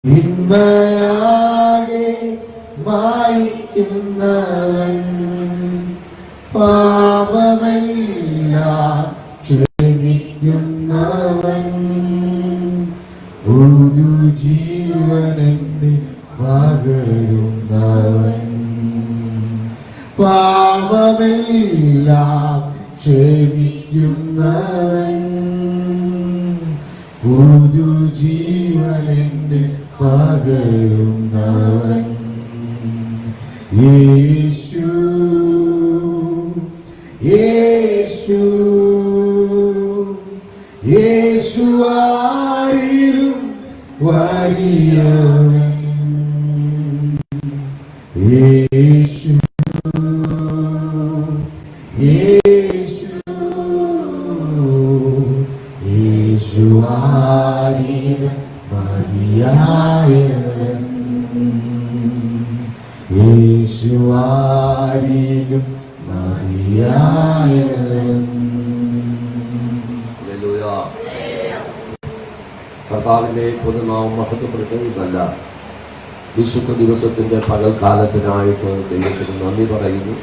ഇന്നയാകെ മായിക്കുന്നവൻ പാപമെല്ലാം ക്ഷമിക്കുന്നവൻ പുതുജീവനെന്നെ പകരുന്നവൻ പാപമെല്ലാം ക്ഷമിക്കുന്നവൻ പുതുജീവനെന്നെ പകരുന്നവൻ യേശു യേശു യേശു ആരിലും വലിയവൻ യേശു യേശു യേശു ആരിലും മതിയായവൻ യേശു ആരിലും മതിയായവൻ. കർത്താവിന്റെ പൊതുനാമം മഹത്വപ്പെടുത്തുന്നതല്ല. വിശുദ്ധ ദിവസത്തിന്റെ പകൽക്കാലത്തിനായിട്ട് ദൈവത്തിന് നന്ദി പറയുന്നു.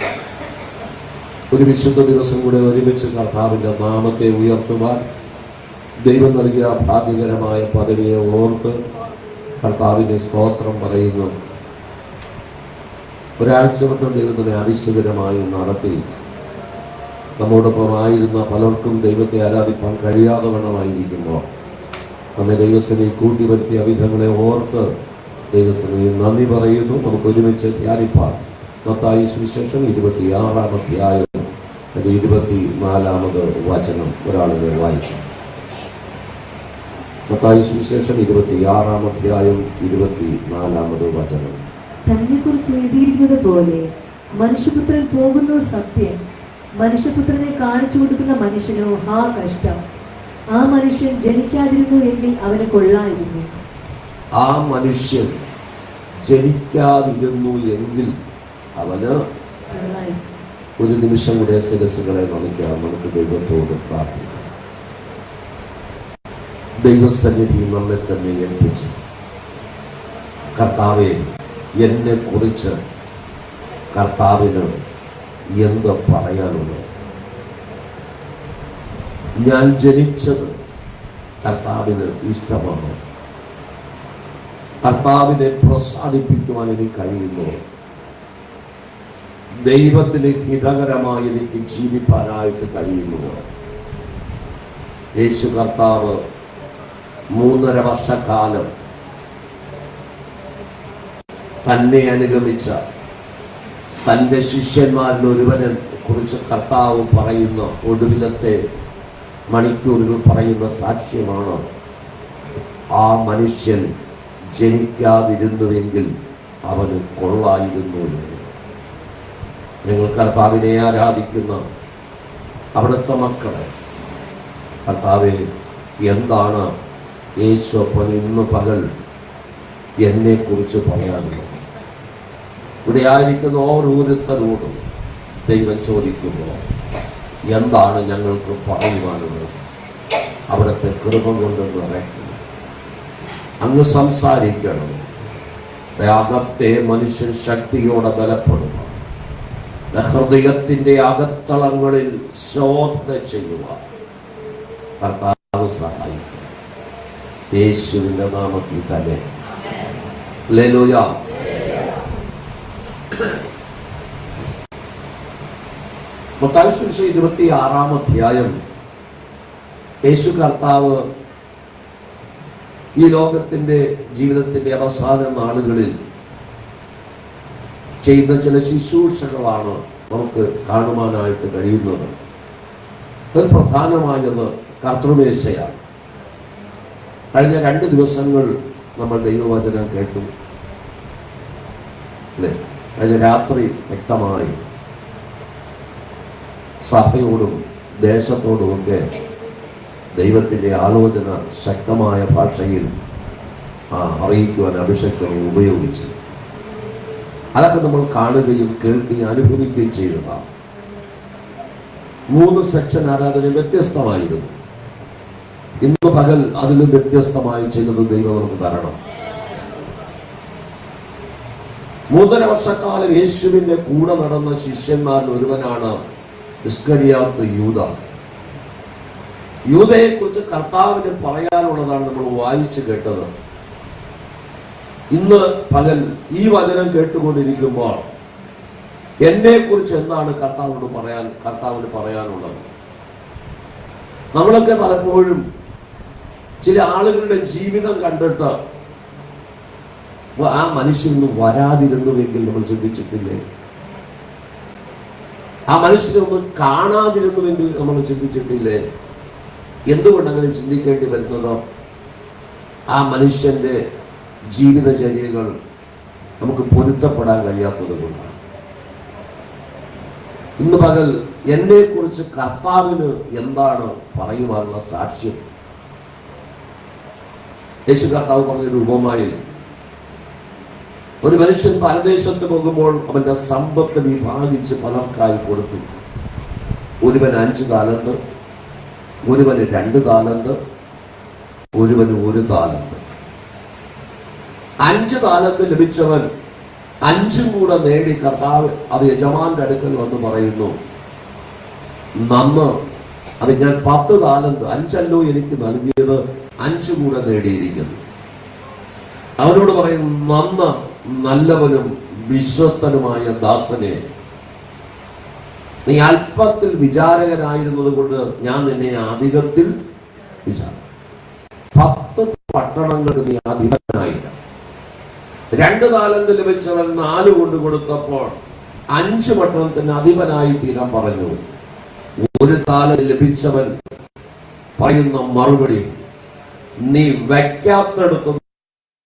ഒരു വിശുദ്ധ ദിവസം കൂടെ ഒരുമിച്ച് കർത്താവിന്റെ നാമത്തെ ഉയർത്തുവാൻ ദൈവം നൽകിയ ഭാഗ്യകരമായ പദവിയെ ഓർത്ത് കർത്താവിന്റെ സ്തോത്രം പറയുന്നു. ഒരാഴ്ച വട്ടം ദൈവത്തിനെ അതിശയകരമായി നടത്തി നമ്മോടൊപ്പം ആയിരുന്ന പലർക്കും ദൈവത്തെ ആരാധിപ്പാൻ കഴിയാതെ വണ്ണമായിരിക്കുമ്പോൾ നമ്മെ ദൈവസ്ഥനെ കൂട്ടി വരുത്തിയ വിധങ്ങളെ ഓർത്ത് ദൈവസ്ഥനെ നന്ദി പറയുന്നു. നമുക്ക് ഒരുമിച്ച് ധ്യാനിപ്പാൻ മത്തായി സുവിശേഷം 26-ാം അധ്യായം 24-ാമത് വചനം ഒരാളിനെ വായിക്കും. മത്തായി സുവിശേഷം 26-ാം അധ്യായം 24-ാമത് വചനം. തന്നെക്കുറിച്ച് എഴുതിയിരിക്കുന്നത് പോലെ മനുഷ്യപുത്രൻ പോകുന്നത് സത്യം, മനുഷ്യപുത്രനെ കാണിച്ചു കൊടുക്കുന്ന മനുഷ്യനോ ഹാ കഷ്ടം. ആ മനുഷ്യൻ ജനിക്കാതിരുന്നു എങ്കിൽ അവന് കൊള്ളായിരുന്നു. ആ മനുഷ്യൻ ജനിക്കാതിരുന്നു എങ്കിൽ അവന് ഒരു നിമിഷം കൂടെ ശിരസ്സുകളെ നമിക്കാം. നമുക്ക് ദൈവത്തോട് പ്രാർത്ഥിക്കാം. ദൈവസന്നിധി നമ്മെ തന്നെ ഏൽപ്പിച്ചു. കർത്താവെ, എന്നെ കുറിച്ച് കർത്താവിന് എന്ത് പറയാനുള്ളത്? ഞാൻ ജനിച്ചത് കർത്താവിന് ഇഷ്ടമാണ്. കർത്താവിനെ പ്രസാദിപ്പിക്കുവാൻ എനിക്ക് കഴിയുന്നു. ദൈവത്തിന് ഹിതകരമായി എനിക്ക് ജീവിക്കാനായിട്ട് കഴിയുന്നു. യേശു കർത്താവ് 3.5 വർഷക്കാലം തന്നെ അനുഗമിച്ച തൻ്റെ ശിഷ്യന്മാരിൽ ഒരുവനെ കുറിച്ച് കർത്താവ് പറയുന്ന ഒടുവിലത്തെ മണിക്കൂറുകൾ പറയുന്ന സാക്ഷ്യമാണ്, ആ മനുഷ്യൻ ജനിക്കാതിരുന്നുവെങ്കിൽ അവന് കൊള്ളായിരുന്നു എന്ന്. ഞങ്ങൾ കർത്താവിനെ ആരാധിക്കുന്ന അവിടുത്തെ മക്കളെ, കർത്താവെ, എന്താണ് യേശുപ്പൻ ഇന്ന് പകൽ എന്നെ കുറിച്ച് പറയാനുള്ളത്? ഇവിടെ ആയിരിക്കുന്ന ഓരോരുത്തരോടും ദൈവം ചോദിക്കുന്നു, എന്താണ് ഞങ്ങൾക്ക് പറയുവാനുള്ളത്? അവിടുത്തെ കൃപ കൊണ്ട് നിറയ്ക്കണം. അങ്ങ് സംസാരിക്കണം. അകത്തെ മനുഷ്യൻ ശക്തിയോടെ ബലപ്പെടുക, ഹൃദയത്തിന്റെ അകത്തളങ്ങളിൽ ശോധന ചെയ്യുക. കർത്താവ് സഹായിക്കും. യേശുവിന്റെ നാമത്തിൽ തന്നെ. ഹല്ലേലൂയ. മത്തായി സുവിശേഷം 26-ാം അധ്യായം യേശു കർത്താവ് ഈ ലോകത്തിന്റെ ജീവിതത്തിന്റെ അവസാന നാളുകളിൽ ചെയ്യുന്ന ചില ശുശ്രൂഷകളാണ് നമുക്ക് കാണുവാനായിട്ട് കഴിയുന്നത്. അതിൽ പ്രധാനമായത് കർത്തൃമേശയാണ്. കഴിഞ്ഞ 2 ദിവസങ്ങൾ നമ്മൾ ദൈവവചനം കേട്ടു അല്ലേ? കഴിഞ്ഞ രാത്രി വ്യക്തമായി സഭയോടും ദേശത്തോടുമൊക്കെ ദൈവത്തിൻ്റെ ആലോചന ശക്തമായ ഭാഷയിൽ അറിയിക്കുവാൻ അഭിഷേകനെ ഉപയോഗിച്ചു. അതൊക്കെ നമ്മൾ കാണുകയും കേൾക്കുകയും അനുഭവിക്കുകയും ചെയ്തതാണ്. 3 സെക്ഷൻ ആരാധന വ്യത്യസ്തമായിരുന്നു. ഇന്ന് പകൽ അതിലും വ്യത്യസ്തമായി ചെയ്യുന്നത് ദൈവം നമുക്ക് തരണം. 3.5 വർഷക്കാലം യേശുവിന്റെ കൂടെ നടന്ന ശിഷ്യന്മാരിൽ ഒരുവനാണ് ഇസ്കരിയോത്ത് യൂദ. യൂദയെ കുറിച്ച് കർത്താവിന് പറയാനുള്ളതാണ് നമ്മൾ വായിച്ചു കേട്ടത്. ഇന്ന് പകൽ ഈ വചനം കേട്ടുകൊണ്ടിരിക്കുമ്പോൾ എന്നെ കുറിച്ച് എന്താണ് കർത്താവിന് പറയാനുള്ളത്? നമ്മളൊക്കെ പലപ്പോഴും ചില ആളുകളുടെ ജീവിതം കണ്ടിട്ട് ആ മനുഷ്യനൊന്നും വരാതിരുന്നുവെങ്കിൽ നമ്മൾ ചിന്തിച്ചിട്ടില്ലേ? ആ മനുഷ്യനൊന്നും കാണാതിരുന്നുവെങ്കിൽ നമ്മൾ ചിന്തിച്ചിട്ടില്ലേ? എന്തുകൊണ്ട് അങ്ങനെ ചിന്തിക്കേണ്ടി വരുന്നതോ? ആ മനുഷ്യന്റെ ജീവിതചര്യകൾ നമുക്ക് പൊരുത്തപ്പെടാൻ കഴിയാത്തത് കൊണ്ടാണ്. ഇന്ന് പകൽ എന്നെ കുറിച്ച് കർത്താവിന് എന്താണ് പറയുവാനുള്ള സാക്ഷ്യം? യേശു കർത്താവ് പറഞ്ഞൊരു ഉപമയിൽ, ഒരു മനുഷ്യൻ പരദേശത്ത് പോകുമ്പോൾ അവന്റെ സമ്പത്ത് വിഭാഗിച്ച് പലർക്കായി കൊടുത്തു. ഒരുവന് 5 താലന്ത്, ഒരുവന് 2 താലന്ത്, ഒരുവന് 1 താലന്ത്. 5 താലന്ത് ലഭിച്ചവൻ 5 കൂടെ നേടി കർത്താവ് അത് യജമാന്റെ അടുക്കൽ വന്ന് പറയുന്നു, നന്ന്, അത് ഞാൻ 10 താലന്ത്, 5 എനിക്ക് നൽകിയത് 5 കൂടെ നേടിയിരിക്കുന്നു. അവനോട് പറയുന്നു, നന്ന്, നല്ലവനും വിശ്വസ്തനുമായ ദാസനെ, നീ അല്പത്തിൽ വിചാരകനായിരുന്നത് കൊണ്ട് ഞാൻ നിന്നെ അധികത്തിൽ വിചാരം. 10 പട്ടണങ്ങൾക്ക് നീ അധിപനായില്ല. 2 താലന്ത് ലഭിച്ചവൻ 4 കൊണ്ട് കൊടുത്തപ്പോൾ 5 പട്ടണത്തിന് അധിപനായി തീരാൻ പറഞ്ഞു. 1 താലന്ത് ലഭിച്ചവൻ പറയുന്ന മറുപടി, നീ വയ്ക്കാത്തടുത്ത്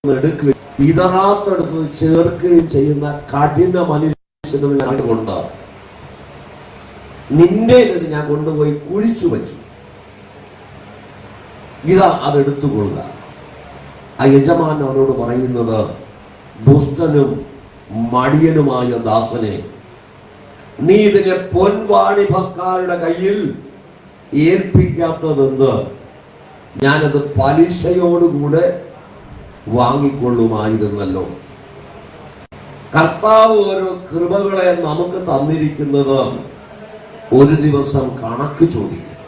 എടുക്കുകയും ഇതറാത്തടുത്ത് ചേർക്കുകയും ചെയ്യുന്ന കഠിന മനുഷ്യനെ കൊണ്ട് നിന്റെ ഞാൻ കൊണ്ടുപോയി കുഴിച്ചു വച്ചു. ഇതാ അതെടുത്തുകൊള്ളുക. ആ യജമാൻ അവനോട് പറയുന്നത്, ദുഷ്ടനും മടിയനുമായ ദാസനെ, നീ ഇതിനെ പൊൻവാണിഭക്കാരുടെ കയ്യിൽ ഏൽപ്പിക്കാത്തതെന്ത്? ഞാനത് പലിശയോടുകൂടെ വാങ്ങിക്കൊള്ളുമായിരുന്നല്ലോ. കർത്താവ് ഓരോ കൃപകളെ നമുക്ക് തന്നിരിക്കുന്നത് ഒരു ദിവസം കണക്ക് ചോദിക്കും.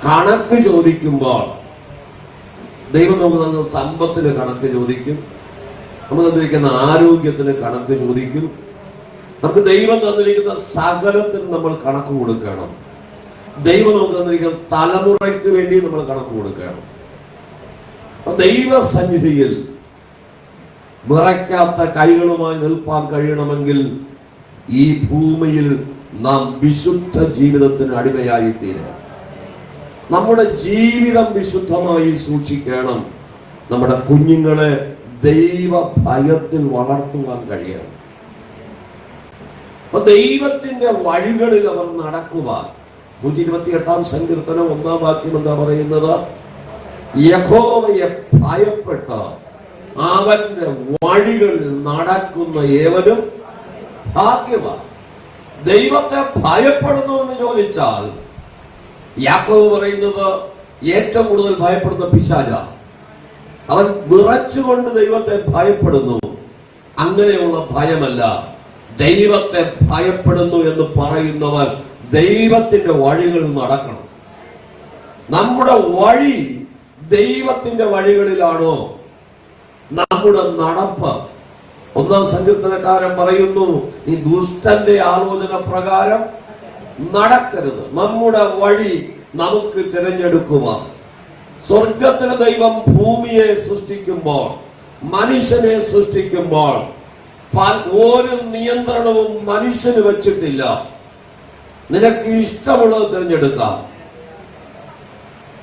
കണക്ക് ചോദിക്കുമ്പോൾ ദൈവം നമുക്ക് തന്ന സമ്പത്തിന് കണക്ക് ചോദിക്കും, നമുക്ക് തന്നിരിക്കുന്ന ആരോഗ്യത്തിന് കണക്ക് ചോദിക്കും, നമുക്ക് ദൈവം തന്നിരിക്കുന്ന സകലത്തിന് നമ്മൾ കണക്ക് കൊടുക്കണം. ദൈവം നമുക്ക് തന്നിരിക്കുന്ന തലമുറയ്ക്ക് വേണ്ടി നമ്മൾ കണക്ക് കൊടുക്കണം. ദൈവസന്നിധിയിൽ വിറയ്ക്കാത്ത കൈകളുമായി നിൽപ്പാൻ കഴിയണമെങ്കിൽ ഈ ഭൂമിയിൽ നാം വിശുദ്ധ ജീവിതത്തിന് അടിമയായി തീരണം. നമ്മുടെ ജീവിതം വിശുദ്ധമായി സൂക്ഷിക്കണം. നമ്മുടെ കുഞ്ഞുങ്ങളെ ദൈവ ഭയത്തിൽ വളർത്തുവാൻ കഴിയണം. അപ്പൊ ദൈവത്തിന്റെ വഴികളിൽ അവർ നടക്കുവാൻ 128-ാം സങ്കീർത്തനം 1-ാം വാക്യം എന്താ പറയുന്നത്? യഹോവയെ ഭയപ്പെട്ട അവന്റെ വഴികളിൽ നടക്കുന്ന ഏവനും ഭാഗ്യവാൻ. ദൈവത്തെ ഭയപ്പെടുന്നു എന്ന് ചോദിച്ചാൽ യാക്കോബ് പറയുന്നത് ഏറ്റവും കൂടുതൽ ഭയപ്പെടുന്ന പിശാച. അവൻ വിറച്ചുകൊണ്ട് ദൈവത്തെ ഭയപ്പെടുന്നു. അങ്ങനെയുള്ള ഭയമല്ല. ദൈവത്തെ ഭയപ്പെടുന്നു എന്ന് പറയുന്നവർ ദൈവത്തിന്റെ വഴികളിൽ നടക്കണം. നമ്മുടെ വഴി ദൈവത്തിന്റെ വഴികളിലാണോ നമ്മുടെ നടപ്പ്? 1-ാം സങ്കീർത്തനക്കാരൻ പറയുന്നു, ഈ ദുഷ്ടന്റെ ആലോചന പ്രകാരം നടക്കരുത്. നമ്മുടെ വഴി നമുക്ക് തിരഞ്ഞെടുക്കുക. സ്വർഗത്തിലെ ദൈവം ഭൂമിയെ സൃഷ്ടിക്കുമ്പോൾ, മനുഷ്യനെ സൃഷ്ടിക്കുമ്പോൾ ഒരു നിയന്ത്രണവും മനുഷ്യന് വെച്ചിട്ടില്ല. നിനക്ക് ഇഷ്ടമുള്ളത് തിരഞ്ഞെടുക്കാം.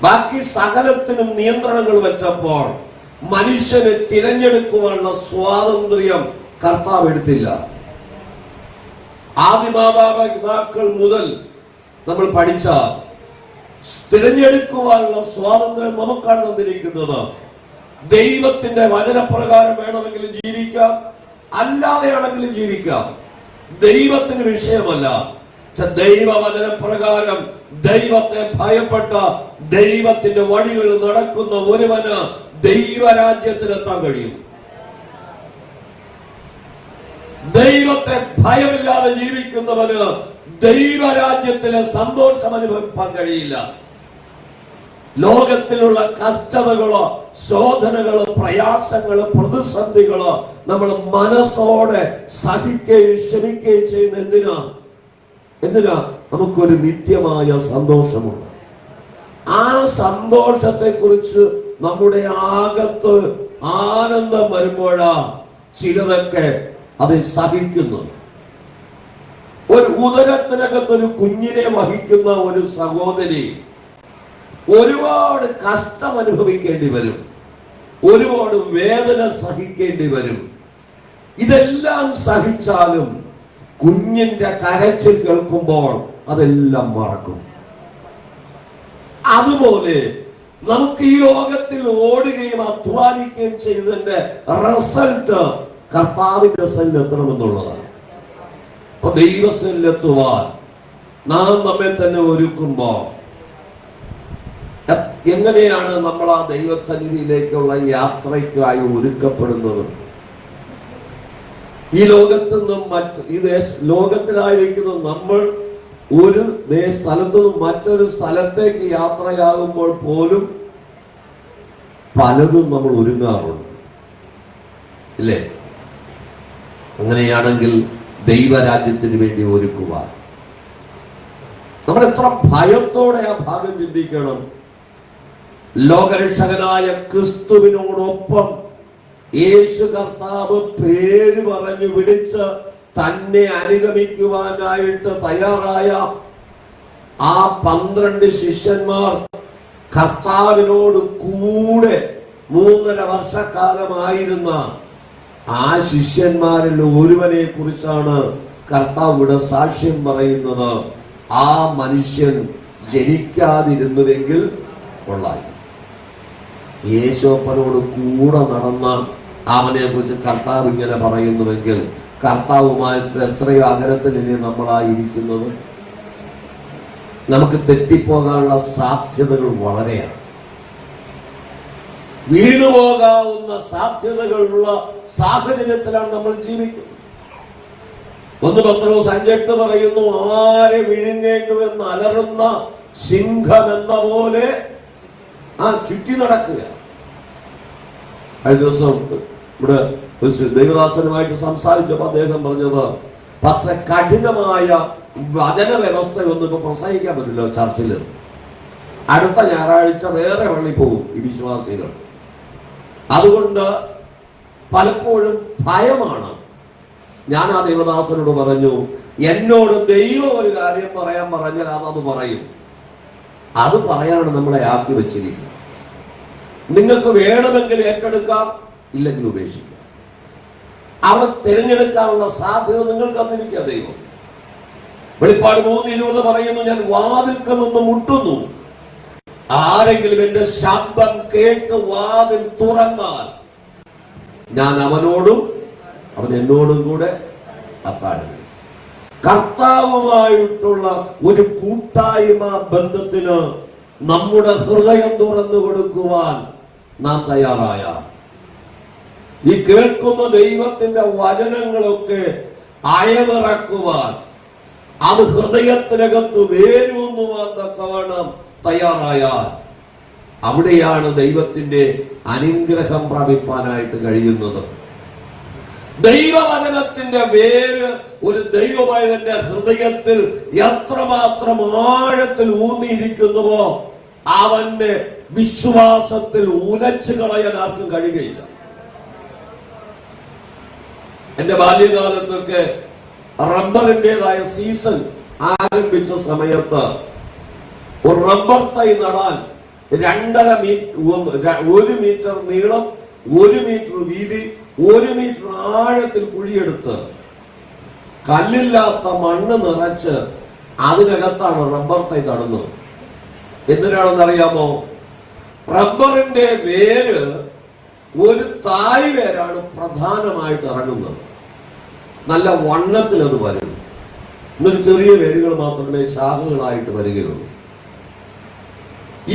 ബാക്കി സകലത്തിനും നിയന്ത്രണങ്ങൾ വെച്ചപ്പോൾ മനുഷ്യന് തിരഞ്ഞെടുക്കുവാനുള്ള സ്വാതന്ത്ര്യം കർത്താവ് എടുത്തില്ല. ആദിമാതാപിതാക്കൾ മുതൽ നമ്മൾ പഠിച്ച തിരഞ്ഞെടുക്കുവാനുള്ള സ്വാതന്ത്ര്യം നമുക്കാണ് തന്നിരിക്കുന്നത്. ദൈവത്തിന്റെ വചനപ്രകാരം വേണമെങ്കിലും ജീവിക്കാം, അല്ലാതെയാണെങ്കിലും ജീവിക്കാം. ദൈവത്തിന് വിഷയമല്ല. ദൈവവചനപ്രകാരം ദൈവത്തെ ഭയപ്പെട്ട ദൈവത്തിന്റെ വഴികളിൽ നടക്കുന്ന ഒരുവന് ദൈവരാജ്യത്തിലെത്താൻ കഴിയും. ദൈവത്തെ ഭയമില്ലാതെ ജീവിക്കുന്നവന് ദൈവരാജ്യത്തിലെ സന്തോഷം അനുഭവിക്കാൻ കഴിയില്ല. ലോകത്തിലുള്ള കഷ്ടതകളോ ശോധനകളോ പ്രയാസങ്ങളോ പ്രതിസന്ധികളോ നമ്മൾ മനസ്സോടെ സഹിക്കുകയും ക്ഷമിക്കുകയും ചെയ്യുന്ന എന്തിനാ നമുക്കൊരു നിത്യമായ സന്തോഷമുണ്ട്. ആ സന്തോഷത്തെ കുറിച്ച് നമ്മുടെ അകത്ത് ആനന്ദം വരുമ്പോഴാ ചിലരൊക്കെ അത് സഹിക്കുന്നു. ഒരു ഉദരത്തിനകത്തൊരു കുഞ്ഞിനെ വഹിക്കുന്ന ഒരു സഹോദരി ഒരുപാട് കഷ്ടം അനുഭവിക്കേണ്ടി വരും, ഒരുപാട് വേദന സഹിക്കേണ്ടി വരും. ഇതെല്ലാം സഹിച്ചാലും കുഞ്ഞിന്റെ കരച്ചിൽ കേൾക്കുമ്പോൾ അതെല്ലാം മറക്കും. അതുപോലെ നമുക്ക് ഈ ലോകത്തിൽ ഓടുകയും അധ്വാനിക്കുകയും ചെയ്തതിന്റെ റിസൾട്ട് കർത്താവിന്റെ സന്നിധിയിലെത്തണമെന്നുള്ളതാണ്. അപ്പൊ ദൈവസന്നിധിയിലെത്തുവാൻ നാം നമ്മെ തന്നെ ഒരുക്കുമ്പോ എങ്ങനെയാണ് നമ്മൾ ആ ദൈവസന്നിധിയിലേക്കുള്ള യാത്രയ്ക്കായി ഒരുക്കപ്പെടുന്നത്? ഈ ലോകത്തു നിന്നും ലോകത്തിലായിരിക്കുന്ന നമ്മൾ ഒരു സ്ഥലത്തു നിന്നും മറ്റൊരു സ്ഥലത്തേക്ക് യാത്രയാകുമ്പോൾ പോലും പലതും നമ്മൾ ഒരുങ്ങാറുണ്ട്, ഇല്ലേ? അങ്ങനെയാണെങ്കിൽ ദൈവരാജ്യത്തിന് വേണ്ടി ഒരുക്കുവാൻ നമ്മൾ എത്ര ഭയത്തോടെ ആ ഭാഗം ചിന്തിക്കണം. ലോകരക്ഷകനായ ക്രിസ്തുവിനോടൊപ്പം യേശു കർത്താവ് പേര് പറഞ്ഞു വിളിച്ച് തന്നെ അനുഗമിക്കുവാനായിട്ട് തയ്യാറായ ആ 12 ശിഷ്യന്മാർ കർത്താവിനോട് കൂടെ 3.5 വർഷക്കാലമായിരുന്ന ആ ശിഷ്യന്മാരിൽ ഒരുവനെ കുറിച്ചാണ് കർത്താവ് ഇവിടെ സാക്ഷ്യം പറയുന്നത്. ആ മനുഷ്യൻ ജനിക്കാതിരുന്നുവെങ്കിൽ കൊള്ളായി. യേശോപ്പനോട് കൂടെ നടന്ന അവനെ കുറിച്ച് കർത്താവ് ഇങ്ങനെ പറയുന്നുവെങ്കിൽ കർത്താവുമായിട്ട് എത്രയോ അകലത്തിലല്ലേ നമ്മളായിരിക്കുന്നത്. നമുക്ക് തെറ്റിപ്പോകാനുള്ള സാധ്യതകൾ വളരെയാണ്. വീണുപോകാവുന്ന സാധ്യതകളുള്ള സാഹചര്യത്തിലാണ് നമ്മൾ ജീവിക്കുന്നത്. 1 പത്രോസ് 5:8 പറയുന്നു, ആരെ വിഴുങ്ങേണ്ടുവെന്ന് അലറുന്ന സിംഹം എന്ന പോലെ ചുറ്റി നടക്കുക. കഴിഞ്ഞ ദിവസം ഇവിടെ ദൈവദാസനുമായിട്ട് സംസാരിച്ചപ്പോൾ അദ്ദേഹം പറഞ്ഞത്, പക്ഷെ കഠിനമായ വചന വ്യവസ്ഥയൊന്നും ഇപ്പൊ പ്രസംഗിക്കാൻ പറ്റില്ല ചർച്ചിൽ. അടുത്ത ഞായറാഴ്ച വേറെ പള്ളി പോകും ഈ വിശ്വാസികൾ. അതുകൊണ്ട് പലപ്പോഴും ഭയമാണ്. ഞാൻ ആ ദൈവദാസനോട് പറഞ്ഞു, എന്നോട് ദൈവം ഒരു കാര്യം പറയാൻ പറഞ്ഞാൽ അത് പറയും. അത് പറയാനാണ് നമ്മളെ ആക്കി വെച്ചിരിക്കുന്നത്. നിങ്ങൾക്ക് വേണമെങ്കിൽ ഏറ്റെടുക്കാം, ഇല്ലെങ്കിൽ ഉപേക്ഷിക്കാം. അവ തിരഞ്ഞെടുക്കാനുള്ള സാധ്യത നിങ്ങൾക്ക് തന്നിരിക്കുക ദൈവം. വെളിപ്പാട് 3:20 പറയുന്നു, ഞാൻ വാതിൽക്കൽ നിന്ന് മുട്ടുന്നു, ആരെങ്കിലും എന്റെ ശബ്ദം കേട്ട് വാതിൽ തുറന്നാൽ ഞാൻ അവനോടും അവൻ എന്നോടും കൂടെ അത്താഴം. കർത്താവുമായിട്ടുള്ള ഒരു കൂട്ടായ്മ ബന്ധത്തിന് നമ്മുടെ ഹൃദയം തുറന്നു കൊടുക്കുവാൻ നാം തയ്യാറായ, ഈ കേൾക്കുന്ന ദൈവത്തിന്റെ വചനങ്ങളൊക്കെ അയവിറക്കുവാൻ, അത് ഹൃദയത്തിനകത്ത് വേരൂന്നുവാൻ തക്കവണ്ണം തയ്യാറായാൽ, അവിടെയാണ് ദൈവത്തിന്റെ അനുഗ്രഹം പ്രാപിപ്പാനായിട്ട് കഴിയുന്നത്. ദൈവവചനത്തിന്റെ വേര് ഒരു ദൈവമയന്റെ ഹൃദയത്തിൽ എത്രമാത്രം ആഴത്തിൽ ഊന്നിയിരിക്കുന്നുവോ അവന്റെ വിശ്വാസത്തിൽ ഉലച്ചു കളയാൻ ആർക്കും കഴിയുകയില്ല. എന്റെ ബാല്യകാലത്തൊക്കെ റബ്ബറിൻ്റെതായ സീസൺ ആരംഭിച്ച സമയത്ത് ഒരു റബ്ബർ തൈ നടാൻ 1 മീറ്റർ നീളം, 1 മീറ്റർ വീതി, 1 മീറ്റർ ആഴത്തിൽ കുഴിയെടുത്ത് കല്ലില്ലാത്ത മണ്ണ് നിറച്ച് അതിനകത്താണ് റബ്ബർ തൈ നടുന്നത്. എന്തിനാണെന്നറിയാമോ? റബ്ബറിന്റെ വേര് ഒരു തായ് വേരാണ് പ്രധാനമായിട്ട് ഇറങ്ങുന്നത്. നല്ല വണ്ണത്തിൽ അത് വരും. എന്നിട്ട് ചെറിയ വേരുകൾ മാത്രമേ ശാഖകളായിട്ട് വരികയുള്ളൂ.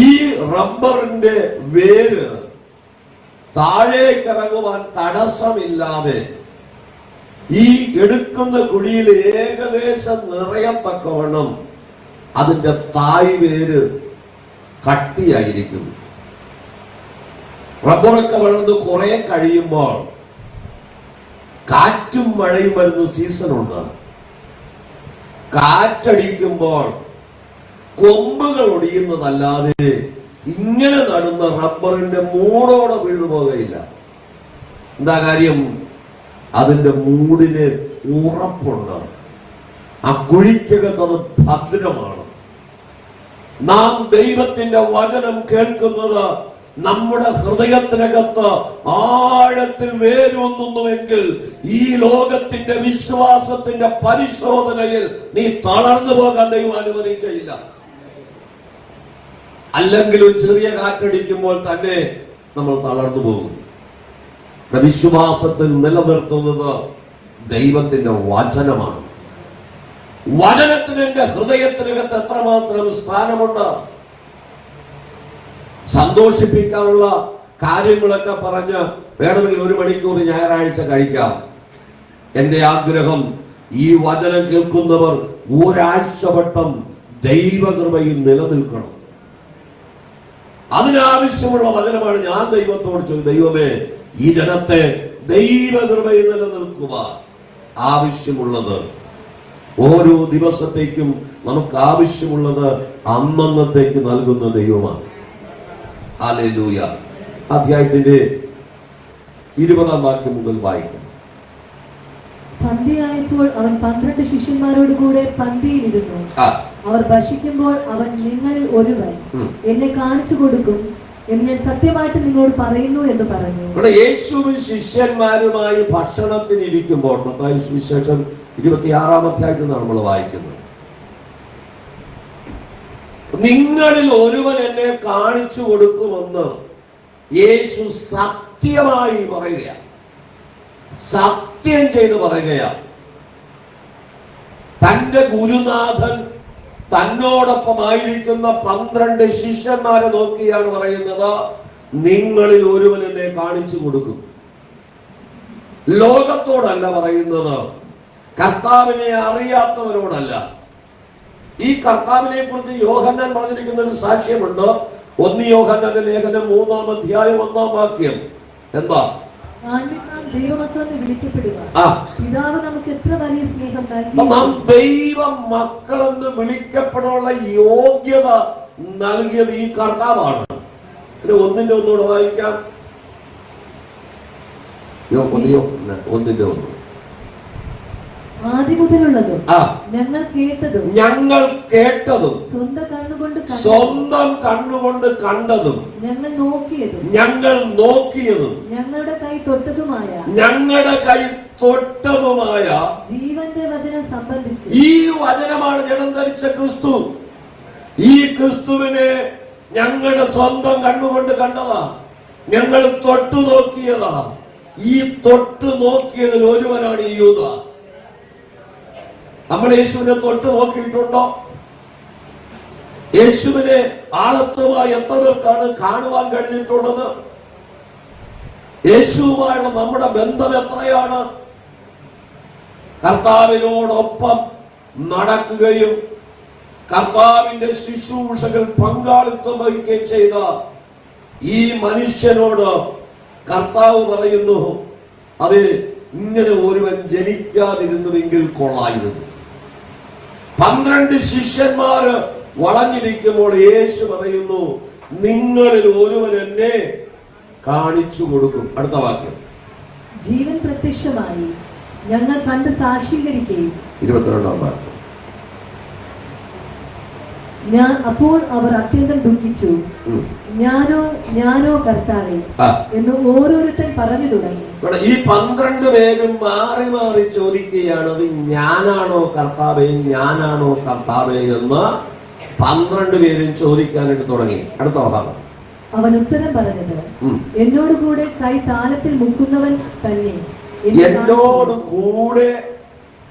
ഈ റബ്ബറിന്റെ വേര് താഴേക്കിറങ്ങുവാൻ തടസ്സമില്ലാതെ ഈ എടുക്കുന്ന കുഴിയിൽ ഏകദേശം നിറയത്തക്കവണ്ണം അതിന്റെ തായ് വേര് കട്ടിയായിരിക്കും. റബ്ബറൊക്കെ വളർന്ന് കുറെ കഴിയുമ്പോൾ കാറ്റും മഴയും വരുന്ന സീസണുണ്ട്. കാറ്റടിക്കുമ്പോൾ കൊമ്പുകൾ ഒടിയുന്നതല്ലാതെ ഇങ്ങനെ നടുന്ന റബ്ബറിന്റെ മൂടോടെ വീണു പോകുകയില്ല. എന്താ കാര്യം? അതിന്റെ മൂടിന് ഉറപ്പുണ്ട്. ആ കുഴിക്കകത്ത് അത് ഭദ്രമാണ്. നാം ദൈവത്തിന്റെ വചനം കേൾക്കുന്നത് നമ്മുടെ ഹൃദയത്തിനകത്ത് ആഴത്തിൽ വേരൂന്നുന്നുവെങ്കിൽ ഈ ലോകത്തിന്റെ വിശ്വാസത്തിന്റെ പരിശോധനയിൽ നീ തളർന്നു പോകാൻ ദൈവം അനുവദിക്കയില്ല. അല്ലെങ്കിൽ ഒരു ചെറിയ കാറ്റടിക്കുമ്പോൾ തന്നെ നമ്മൾ തളർന്നു പോകും. വിശ്വാസത്തിൽ നിലനിർത്തുന്നത് ദൈവത്തിന്റെ വചനമാണ്. വചനത്തിന് എന്റെ ഹൃദയത്തിനകത്ത് എത്രമാത്രം സ്ഥാനമുണ്ട്. സന്തോഷിപ്പിക്കാനുള്ള കാര്യങ്ങളൊക്കെ പറഞ്ഞ് വേണമെങ്കിൽ 1 മണിക്കൂർ ഞായറാഴ്ച കഴിക്കാം. എന്റെ ആഗ്രഹം ഈ വചനം കേൾക്കുന്നവർ ഒരാഴ്ച വട്ടം ദൈവകൃപയിൽ നിലനിൽക്കണം. അതിനാവശ്യമുള്ള വചനമാണ് ഞാൻ ദൈവത്തോട് ചോദിച്ചത്. ദൈവമേ, ഈ ജനത്തെ ദൈവകൃപയിൽ നിലനിൽക്കുവാൻ ആവശ്യമുള്ളത് ഓരോ ദിവസത്തേക്കും നമുക്ക് ആവശ്യമുള്ളത് അന്നന്നത്തേക്ക് നൽകുന്ന ദൈവമാണ്. ഹല്ലേലൂയ. അധ്യായത്തിന്റെ 20-ാം വാക്യം മുതൽ വായിക്കാം. സന്ധ്യയായപ്പോൾ അവൻ 12 ശിഷ്യന്മാരോട് കൂടെ പന്തിയിലിരുന്നു. അവർ ഭക്ഷിക്കുമ്പോൾ അവൻ, നിങ്ങളിൽ ഒരുവൻ എന്നെ കാണിച്ചു കൊടുക്കും എന്ന് ഞാൻ സത്യമായിട്ട് നിങ്ങളോട് പറയുന്നു എന്ന് പറഞ്ഞു. ഇവിടെ യേശുവും ശിഷ്യന്മാരുമായി ഭക്ഷണത്തിന് ഇരിക്കുമ്പോൾ മത്തായി സുവിശേഷം 26-ാം അധ്യായത്തിൽ നമ്മൾ വായിക്കുന്നത്, നിങ്ങളിൽ ഒരുവൻ എന്നെ കാണിച്ചു കൊടുക്കുമെന്ന് യേശു സത്യമായി പറയുകയാണ്. സത്യം ചെയ്ത് പറയുകയാണ്. തന്റെ ഗുരുനാഥൻ തന്നോടൊപ്പമായിരിക്കുന്ന 12 ശിഷ്യന്മാരെ നോക്കിയാണ് പറയുന്നത്, നിങ്ങളിൽ ഒരുവൻ എന്നെ കാണിച്ചു കൊടുക്കും. ലോകത്തോടല്ല പറയുന്നത്, കർത്താവിനെ അറിയാത്തവരോടല്ല. ഈ കർത്താവിനെ കുറിച്ച് യോഹന്നാൻ പറഞ്ഞിരിക്കുന്ന ഒരു സാക്ഷ്യമുണ്ട്. 1 യോഹന്നാന്റെ ലേഖനം 3-ാം അധ്യായം 1-ാം വാക്യം എന്താ? ദൈവമക്കളെന്ന് വിളിക്കപ്പെടുക. പിതാവ് നമുക്ക് എത്ര വലിയ സ്നേഹം നൽകി. നാം ദൈവ മക്കളെന്ന് വിളിക്കപ്പെടാനുള്ള യോഗ്യത നൽകിയത് ഈ കർത്താവാണ്. 1-ന്റെ 1 വായിക്കാം. 1-ന്റെ 1. ആദ്യം മുതലുള്ളതും ഞങ്ങൾ കേട്ടതും സ്വന്തം കണ്ണുകൊണ്ട് കണ്ടതും ഞങ്ങൾ നോക്കിയതും ഞങ്ങളുടെ കൈ തൊട്ടതുമായ ജീവന്റെ വചനം സംബന്ധിച്ച്. ഈ വചനമാണ് ജനം ധരിച്ച ക്രിസ്തു. ഈ ക്രിസ്തുവിനെ ഞങ്ങളുടെ സ്വന്തം കണ്ണുകൊണ്ട് കണ്ടതാ, ഞങ്ങൾ തൊട്ടു നോക്കിയതാ. ഈ തൊട്ടു നോക്കിയതിൽ ഒരുവനാണ് ഈ യൂദ. നമ്മൾ യേശുവിനെ തൊട്ട് നോക്കിയിട്ടുണ്ടോ? യേശുവിനെ ആളത്വമായി എത്ര പേർക്കാണ് കാണുവാൻ കഴിഞ്ഞിട്ടുള്ളത്? യേശുവുമായുള്ള നമ്മുടെ ബന്ധം എത്രയാണ്? കർത്താവിനോടൊപ്പം നടക്കുകയും കർത്താവിന്റെ ശുശ്രൂഷകൾ പങ്കാളിത്തം വഹിക്കുകയും ചെയ്ത ഈ മനുഷ്യനോട് കർത്താവ് പറയുന്നു, അത് ഇങ്ങനെ ഒരുവൻ ജനിക്കാതിരുന്നുവെങ്കിൽ കൊള്ളായിരുന്നു. 12 ശിഷ്യന്മാര് വളഞ്ഞിരിക്കുമ്പോൾ യേശു പറയുന്നു, നിങ്ങളിൽ ഒരുവൻ എന്നെ കാണിച്ചു കൊടുക്കും. അടുത്ത വാക്യം. ജീവൻ പ്രത്യക്ഷമായി ഞങ്ങൾ കണ്ട് സാക്ഷീകരിക്കുകയും. 22-ാം വാക്യം. അപ്പോൾ അവർ അത്യന്തം ദുഃഖിച്ചു. ഞാനോ കർത്താവേ എന്ന് ഓരോരുത്തൻ പറഞ്ഞു തുടങ്ങി. ഈ 12 പേരും മാറി മാറി ചോദിക്കുകയാണ്, അത് ഞാനാണോ കർത്താവേ, ഞാനാണോ കർത്താവേ എന്ന് 12 പേരും ചോദിക്കാനായിട്ട് തുടങ്ങി. അടുത്ത ഭാഗം. അവൻ ഉത്തരം പറഞ്ഞത്, എന്നോട് കൂടെ കൈ താലത്തിൽ മുക്കുന്നവൻ തന്നെ. എന്നോട് കൂടെ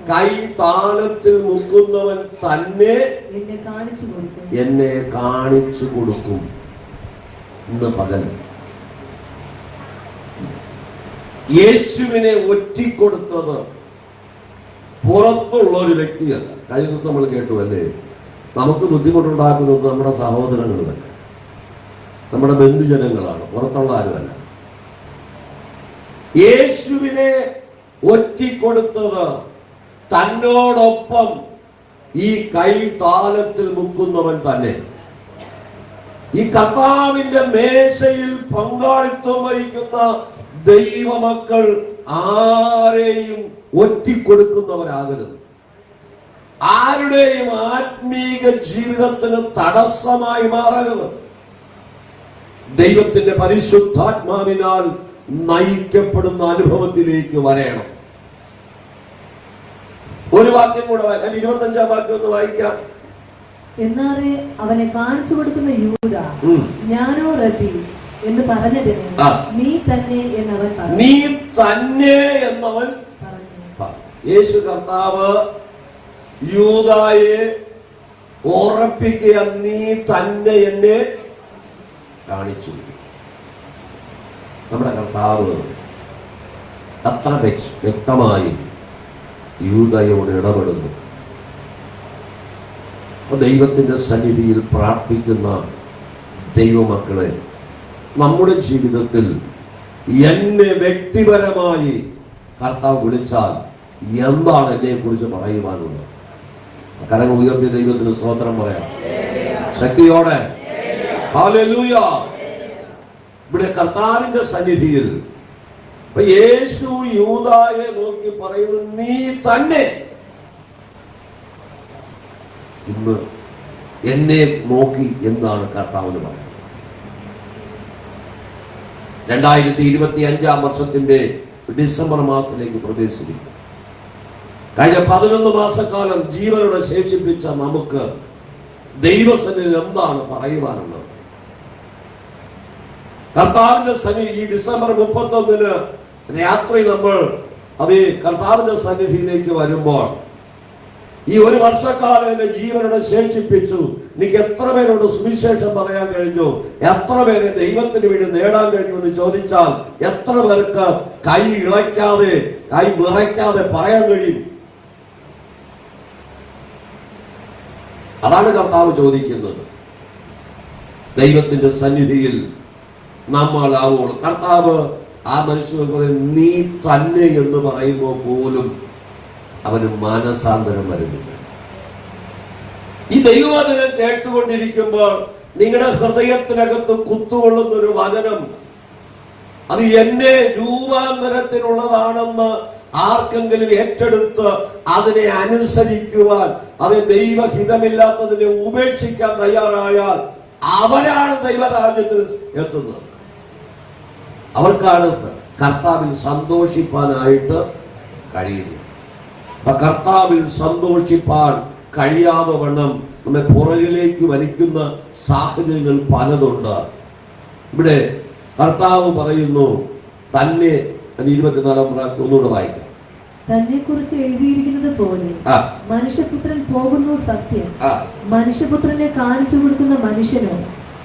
കൈ താലത്തിൽ മുക്കുന്നവൻ തന്നെ എന്നെ കാണിച്ചു കൊടുക്കും. ഇന്ന് പകൽ യേശുവിനെ ഒറ്റിക്കൊടുത്തത് പുറത്തുള്ള ഒരു വ്യക്തിയല്ല. കഴിഞ്ഞ ദിവസം നമ്മൾ കേട്ടു അല്ലേ, നമുക്ക് ബുദ്ധിമുട്ടുണ്ടാക്കുന്നത് നമ്മുടെ സഹോദരങ്ങൾ തന്നെ, നമ്മുടെ ബന്ധുജനങ്ങളാണ്, പുറത്തുള്ള ആരുമല്ല. യേശുവിനെ ഒറ്റിക്കൊടുത്തത് തന്നോടൊപ്പം ഈ കൈ താലത്തിൽ മുക്കുന്നവൻ തന്നെ. ഈ കർത്താവിന്റെ മേശയിൽ പങ്കാളിത്തം വഹിക്കുന്ന ദൈവമക്കൾ ആരെയും ഒറ്റിക്കൊടുക്കുന്നവരാകരുത്. ആരുടെയും ആത്മീക ജീവിതത്തിന് തടസ്സമായി മാറരുത്. ദൈവത്തിന്റെ പരിശുദ്ധാത്മാവിനാൽ നയിക്കപ്പെടുന്ന അനുഭവത്തിലേക്ക് വരണം. ഒരു വാക്യം കൂടെ വായിക്കാം, 25-ാം വാക്യം ഒന്ന് വായിക്കാം. എന്നാറെ അവനെ കാണിച്ചു കൊടുക്കുന്ന യൂദ, ഞാനോ റബ്ബി എന്ന് പറഞ്ഞതിന് നീ തന്നെ എന്നവൻ പറഞ്ഞു. നീ തന്നെ എന്നവൻ പറഞ്ഞു. യേശു കർത്താവ് യൂദായെ ഉറപ്പിക്കുക, നീ തന്നെ എന്നെ കാണിച്ചു. നമ്മുടെ കർത്താവ് അത്ര വ്യക്തമായി യൂദായോട് ഇടപെടുന്നു. ദൈവത്തിന്റെ സന്നിധിയിൽ പ്രാർത്ഥിക്കുന്ന ദൈവമക്കളെ, നമ്മുടെ ജീവിതത്തിൽ എന്നെ വ്യക്തിപരമായി കർത്താവ് വിളിച്ചാൽ എന്താണ് എന്നെ കുറിച്ച് പറയുവാനുള്ളത്? കരങ്ങൾ ഉയർത്തിയ ദൈവത്തിന് സ്തോത്രം പറയാം ശക്തിയോടെ. ഹല്ലേലൂയ. ഇവിടെ കർത്താവിന്റെ സന്നിധിയിൽ യേശു യൂദായെ നോക്കി പറയുന്നു, നീ തന്നെ ഇന്ന് എന്നെ നോക്കി എന്നാണ് കർത്താവിന് പറയുന്നത്. 2025 വർഷത്തിന്റെ ഡിസംബർ മാസത്തിലേക്ക് പ്രവേശിക്കുന്നു. കഴിഞ്ഞ 11 മാസക്കാലം ജീവനോടെ ശേഷിപ്പിച്ച നമുക്ക് ദൈവസന്നിധിയിൽ എന്താണ് പറയുവാനുള്ളത്? കർത്താവിന്റെ സന്നിധി ഈ ഡിസംബർ 31 രാത്രി നമ്മൾ അത് കർത്താവിന്റെ സന്നിധിയിലേക്ക് വരുമ്പോൾ, ഈ ഒരു വർഷക്കാലം എന്റെ ജീവനോടെ ശേഷിപ്പിച്ചു, എനിക്ക് എത്ര പേരോട് സുവിശേഷം പറയാൻ കഴിഞ്ഞു, എത്ര പേരെ ദൈവത്തിന് വേണ്ടി നേടാൻ കഴിഞ്ഞു എന്ന് ചോദിച്ചാൽ എത്ര പേർക്ക് കൈ ഇളയ്ക്കാതെ കൈ വിറയ്ക്കാതെ പറയാൻ കഴിയും? അതാണ് കർത്താവ് ചോദിക്കുന്നത്. ദൈവത്തിന്റെ സന്നിധിയിൽ നമ്മൾ ആവുമ്പോൾ കർത്താവ് ആ മനുഷ്യനെ പറയും, നീ തന്നെ എന്ന് പറയുമ്പോൾ പോലും അവന് മാനസാന്തരം വരുന്നില്ല. ഈ ദൈവവചനം കേട്ടുകൊണ്ടിരിക്കുമ്പോൾ നിങ്ങളുടെ ഹൃദയത്തിനകത്ത് കുത്തുകൊള്ളുന്ന ഒരു വചനം, അത് എന്നെ രൂപാന്തരത്തിനുള്ളതാണെന്ന് ആർക്കെങ്കിലും ഏറ്റെടുത്ത് അതിനെ അനുസരിക്കുവാൻ, അത് ദൈവഹിതമില്ലാത്തതിനെ ഉപേക്ഷിക്കാൻ തയ്യാറായാൽ അവരാണ് ദൈവരാജ്യത്തിൽ എത്തുന്നത്. അവർക്കാണ് കർത്താവിൽ സന്തോഷിപ്പാനായിട്ട് കഴിയുന്നത്. കർത്താവിൽ സന്തോഷിപ്പാൻ കഴിയാതെ വണ്ണം നമ്മെ പുറകിലേക്ക് വലിക്കുന്ന സാഹചര്യങ്ങൾ പലതുണ്ട്. ഇവിടെ കർത്താവ് പറയുന്നു തന്നെ, 24-ാം വാക്യം ഒന്നുകൂടെ വായിക്കാം. തന്നെ കുറിച്ച് എഴുതിയിരിക്കുന്നത് പോലെ മനുഷ്യപുത്രൻ പോകുന്നു സത്യം, മനുഷ്യപുത്രനെ കാണിച്ചു കൊടുക്കുന്ന മനുഷ്യനോ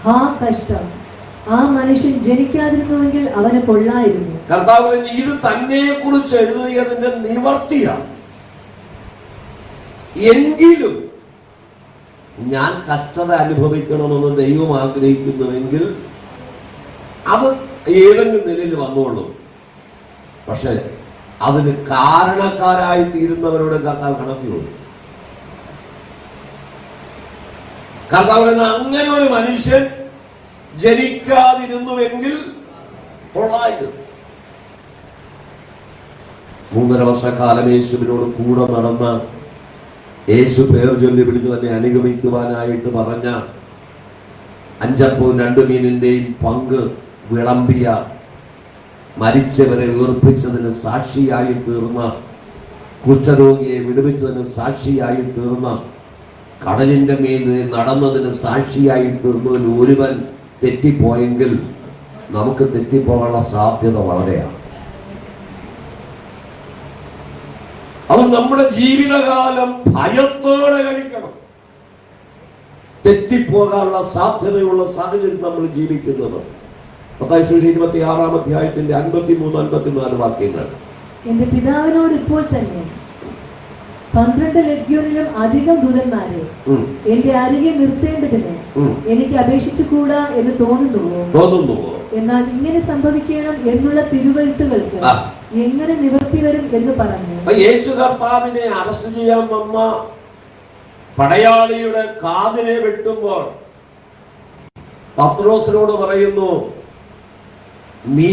ഹാ കഷ്ടം, ആ മനുഷ്യൻ ജനിക്കാതിരുന്നുവെങ്കിൽ അവന് കൊള്ളായിരുന്നു. കർത്താവ് ഇത് തന്നെ കുറിച്ച് എഴുതിയതിന്റെ നിവർത്തിയാണ്. എങ്കിലും ഞാൻ കഷ്ടത അനുഭവിക്കണമെന്ന് ദൈവം ആഗ്രഹിക്കുന്നുവെങ്കിൽ അത് ഏതെങ്കിലും നിലയിൽ വന്നോളൂ. പക്ഷെ അതിന് കാരണക്കാരായി തീരുന്നവരോട് കർത്താവ് കണക്കുള്ളൂ. കർത്താവ് അങ്ങനെ ഒരു മനുഷ്യൻ ജനിക്കാതിരുന്നുവെങ്കിൽ കൊള്ളായിരുന്നു. 3.5 വർഷക്കാലം യേശുവിനോട് കൂടെ നടന്ന, യേശു പേർ ചൊല്ലി പിടിച്ച് തന്നെ അനുഗമിക്കുവാനായിട്ട് പറഞ്ഞ, 5 അപ്പവും 2 മീനിന്റെയും പങ്ക് വിളമ്പിയ, മരിച്ചവരെ ഉയർപ്പിച്ചതിന് സാക്ഷിയായി തീർന്ന, കുഷ്ഠരോഗിയെ വിടുവിച്ചതിന് സാക്ഷിയായി തീർന്ന, കടലിന്റെ മീതെ നടന്നതിന് സാക്ഷിയായി തീർന്നതിൽ ഒരുവൻ തെറ്റിപ്പോയെങ്കിൽ നമുക്ക് തെറ്റിപ്പോകാനുള്ള സാധ്യത വളരെയാണ്. അത് നമ്മുടെ ജീവിതകാലം ഭയത്തോടെ കഴിക്കണം. തെറ്റിപ്പോകാനുള്ള സാധ്യതയുള്ള സാഹചര്യം നമ്മൾ ജീവിക്കുന്നത്. മത്തായി സുവിശേഷം 26-ാം അധ്യായത്തിന്റെ 53-54 വാക്യങ്ങൾ. എന്റെ പിതാവിനോട് ഇപ്പോൾ തന്നെ 12 ലഗ്യോനിലും അധികം ദൂതന്മാരെ എന്റെ അരികെ നിർത്തേണ്ടതിന് എനിക്ക് അപേക്ഷിച്ചുകൂടാ എന്ന് തോന്നുന്നുവോ? എന്നാൽ ഇങ്ങനെ സംഭവിക്കണം എന്നുള്ള തിരുവെഴുത്തുകൾക്ക് എങ്ങനെ നിവർത്തി വരും എന്ന് പറഞ്ഞു. യേശു കർത്താവിനെ അറസ്റ്റ് ചെയ്യാൻ വന്ന പടയാളിയുടെ കാതിനെ വെട്ടുമ്പോൾ പത്രോസിനോട് പറയുന്നു, നീ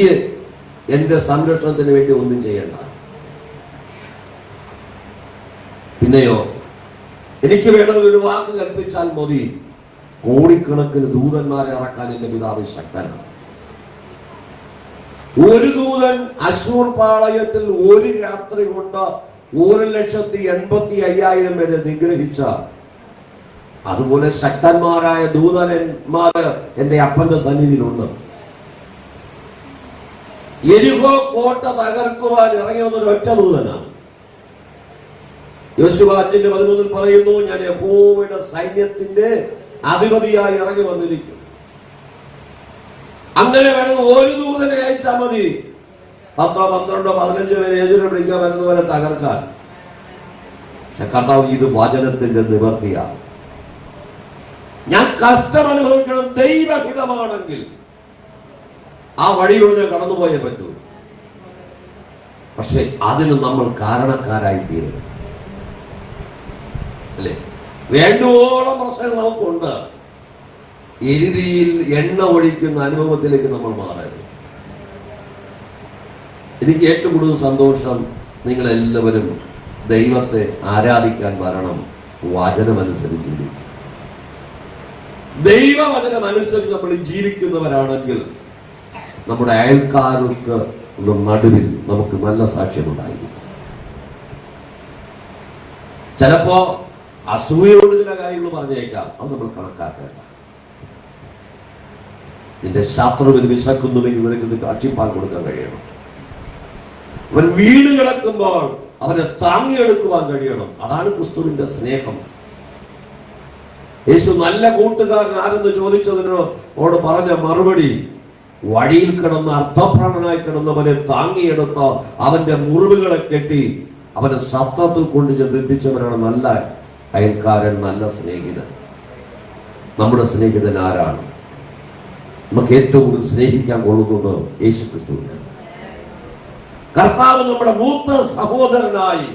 എന്റെ സംരക്ഷണത്തിന് വേണ്ടി ഒന്നും ചെയ്യണ്ട. പിന്നെയോ, എനിക്ക് വേണമെങ്കിൽ ഒരു വാക്ക് കൽപ്പിച്ചാൽ മതി, കോടിക്കണക്കിന് ദൂതന്മാരെ ഇറക്കാൻ എന്റെ പിതാവ് ശക്തനാണ്. ഒരു ദൂതൻ അശൂർ പാളയത്തിൽ ഒരു രാത്രി കൊണ്ട് 1,85,000 പേരെ നിഗ്രഹിച്ച അതുപോലെ ശക്തന്മാരായ ദൂതന്മാര് എന്റെ അപ്പന്റെ സന്നിധിയിലുണ്ട്. യെരിഹോ കോട്ട തകർക്കുവാൻ ഇറങ്ങി വന്നൊരു ഒറ്റ ദൂതനാണ്. യോശുവ 5:13 പറയുന്നു, ഞാൻ യഹോവയുടെ സൈന്യത്തിന്റെ അധിപതിയായി ഇറങ്ങി വന്നിരിക്കും. അങ്ങനെ വേണം ഒരു ദൂതനെ അയച്ചാൽ മതി 10, 12, 15 പേരെ യേശുവിനെ വിളിക്കാൻ വരുന്ന പോലെ തകർക്കാൻ. കർത്താവ്, ഇത് വചനത്തിന്റെ നിവർത്തിയാണ്. ഞാൻ കഷ്ടം അനുഭവിക്കണം, ദൈവഹിതമാണെങ്കിൽ ആ വഴിയിലൂടെ ഞാൻ കടന്നുപോയേ പറ്റൂ. പക്ഷെ അതിന് നമ്മൾ കാരണക്കാരായി തീരുന്നു, അല്ലേ? വേണ്ടുവോളം പ്രശ്നങ്ങൾ നമുക്കുണ്ട്. എരുതിയിൽ എണ്ണ ഒഴിക്കുന്ന അനുഭവത്തിലേക്ക് നമ്മൾ മാറരുത്. എനിക്ക് ഏറ്റവും കൂടുതൽ സന്തോഷം, നിങ്ങളെല്ലാവരും ദൈവത്തെ ആരാധിക്കാൻ വരണം. വചനമനുസരിച്ച് ദൈവവചനമനുസരിച്ച് നമ്മൾ ജീവിക്കുന്നവരാണെങ്കിൽ നമ്മുടെ അയൽക്കാർക്ക് നടുവിൽ നമുക്ക് നല്ല സാക്ഷ്യമുണ്ടായിരിക്കും. ചിലപ്പോ അസൂയയോട് ചില കാര്യങ്ങൾ പറഞ്ഞേക്കാം, അത് നമ്മൾ കണക്കാക്കേണ്ട. നിന്റെ ശത്രുവിന് വിശക്കുന്നുവെങ്കിൽ നിനക്ക് കാഴ്ചപ്പാൽ കൊടുക്കാൻ കഴിയണം. അവൻ വീട് കിടക്കുമ്പോൾ അവനെ താങ്ങിയെടുക്കുവാൻ കഴിയണം. അതാണ് ക്രിസ്തുവിന്റെ സ്നേഹം. യേശു നല്ല കൂട്ടുകാരൻ ആരെന്ന് ചോദിച്ചതിനോട് പറഞ്ഞ മറുപടി, വഴിയിൽ കിടന്ന് അർത്ഥപ്രാണനായി കിടന്നവനെ താങ്ങിയെടുത്ത് അവന്റെ മുറിവുകളെ കെട്ടി അവനെ സത്രത്തിൽ കൊണ്ട് എത്തിച്ചവനാണ് നല്ല അയൽക്കാരൻ, നല്ല സ്നേഹിതൻ. നമ്മുടെ സ്നേഹിതൻ ആരാണ്? നമുക്ക് ഏറ്റവും കൂടുതൽ സ്നേഹിക്കാൻ കൊള്ളുന്നത് യേശു ക്രിസ്തുവിനെ. കർത്താവ് നമ്മുടെ മൂത്ത സഹോദരനായി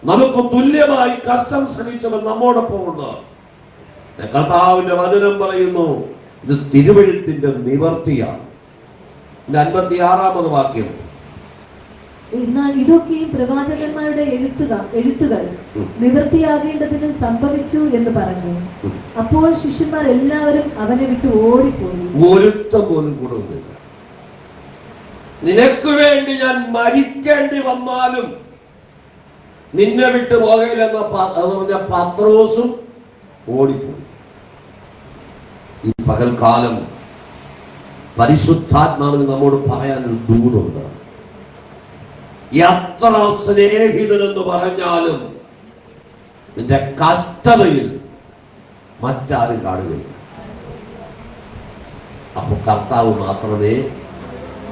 നമുക്ക് തുല്യമായി കഷ്ടം സഹിച്ചവൻ നമ്മോടൊപ്പം ഉണ്ട്. കർത്താവിന്റെ വചനം പറയുന്നു, ഇത് തിരുവെഴുത്തിന്റെ നിവർത്തിയാണ്. 56-ാമത് വാക്യം, എന്നാൽ ഇതൊക്കെയും പ്രവാചകന്മാരുടെ എഴുത്തുകൾ നിവൃത്തിയാകേണ്ടതിന് സംഭവിച്ചു എന്ന് പറഞ്ഞു. അപ്പോൾ ശിഷ്യന്മാർ എല്ലാവരും അവനെ വിട്ട് ഓടിപ്പോയി. ഒരുത്തം പോലും കൊടുക്കുന്നില്ല. നിനക്ക് വേണ്ടി ഞാൻ മരിക്കേണ്ടി വന്നാലും നിന്നെ വിട്ടു പോകയില്ലെന്ന പറഞ്ഞ പത്രോസും ഓടിപ്പോയി. ഈ പകൽക്കാലം പരിശുദ്ധാത്മാവിന് നമ്മോട് പറയാനൊരു ദൂതുണ്ട്. എത്ര സ്നേഹിതനെന്ന് പറഞ്ഞാലും നിന്റെ കഷ്ടതയിൽ മറ്റാരും കാണുകയില്ല. അപ്പൊ കർത്താവ് മാത്രമേ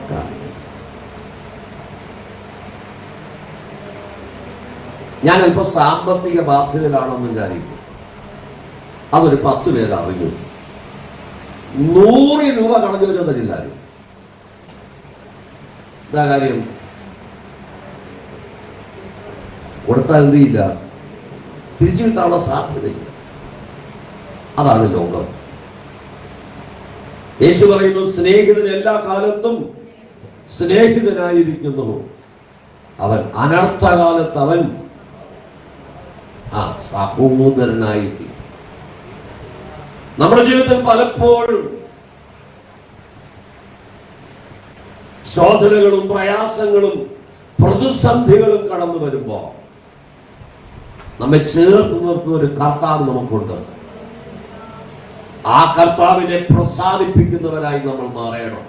കാണൂ. ഞാൻ അല്പം സാമ്പത്തിക ബാധ്യതയിലാണെന്ന് വിചാരിക്കും. അതൊരു 10 പേര് അറിഞ്ഞു. 100 രൂപ കടന്നു വെച്ചാൽ തരില്ലാരും. എന്താ കാര്യം? കൊടുത്താൽ എന്ത് ചെയ്യില്ല, തിരിച്ചു കിട്ടാനുള്ള സാധ്യതയില്ല. അതാണ് ലോകം. യേശു പറയുന്നു, സ്നേഹിതൻ എല്ലാ കാലത്തും സ്നേഹിതനായിരിക്കുന്നു. അവൻ അനർത്ഥകാലത്ത് അവൻ സഹോദരനായിരിക്കും. നമ്മുടെ ജീവിതത്തിൽ പലപ്പോഴും ശോധനകളും പ്രയാസങ്ങളും പ്രതിസന്ധികളും കടന്നു വരുമ്പോ നമ്മെ ചേർത്ത് നിർത്തുന്ന ഒരു കർത്താവ് നമുക്കുണ്ട്. ആ കർത്താവിനെ പ്രസാദിപ്പിക്കുന്നവരായി നമ്മൾ മാറണം.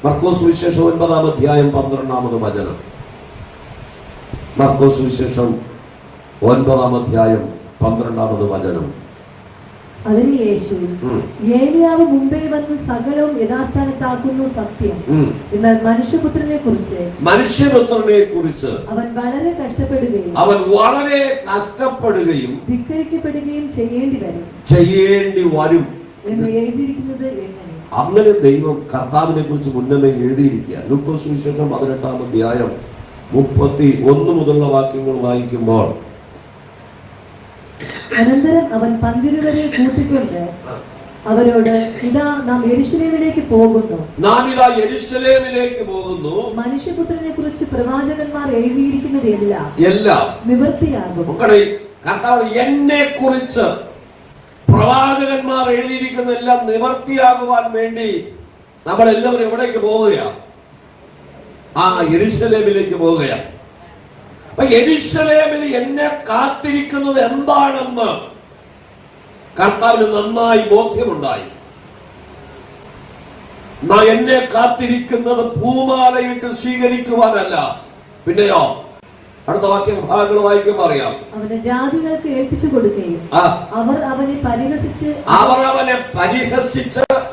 മർക്കോസ് സുവിശേഷം 9-ാം അധ്യായം 12-ാമത് വചനം. മർക്കോസ് സുവിശേഷം 9-ാം അധ്യായം 12-ാമത് വചനം. അതിന് യേശു, ഏലിയാവ് മുമ്പേ വന്ന് സകലവും യഥാസ്ഥാനത്താക്കുന്നു സത്യം. എന്നാൽ മനുഷ്യപുത്രനെ കുറിച്ച് അവൻ വളരെ കഷ്ടപ്പെടുകയും ധിക്കരിക്കപ്പെടുകയും ചെയ്യേണ്ടി വരും എന്ന് എഴുതിയിരിക്കുന്നത് എങ്ങനെ? അങ്ങനെ ദൈവം കർത്താവിനെ കുറിച്ച് മുന്നമേ എഴുതിയിരിക്കുക. ലൂക്കോസ് സുവിശേഷം 18-ാം അധ്യായം 31 മുതലുള്ള വാക്യങ്ങൾ വായിക്കുമ്പോൾ, അനന്തരം അവൻ പന്തിരുവരെ കൂട്ടിക്കൊണ്ട് അവരോട്, ഇതാ നാം യെരൂശലേമിലേക്ക് പോകുന്നു. മനുഷ്യപുത്രനെ കുറിച്ച് പ്രവാചകന്മാർ എഴുതിയിരിക്കുന്നത് എല്ലാം നിവൃത്തിയാകും. കർത്താവ് എന്നെ കുറിച്ച് പ്രവാചകന്മാർ എഴുതിയിരിക്കുന്നതെല്ലാം നിവർത്തിയാകുവാൻ വേണ്ടി നമ്മളെല്ലാവരും എവിടേക്ക് പോവുകയാണ്? യെരൂശലേമിലേക്ക് പോവുകയാണ്. അപ്പൊ യെരൂശലേമിൽ എന്നെ കാത്തിരിക്കുന്നത് എന്താണെന്ന് കർത്താവിന് നന്നായി ബോധ്യമുണ്ടായി. എന്നെ കാത്തിരിക്കുന്നത് പൂമാലയിട്ട് സ്വീകരിക്കുവാനല്ല, പിന്നെയോ അടുത്ത വാക്യം ഭാഗങ്ങൾ വായിക്കുമ്പോൾ അറിയാം, അവനെ ജാതികൾക്ക് ഏൽപ്പിച്ചു കൊടുക്കുകയും അവർ അവനെ പരിഹസിച്ച്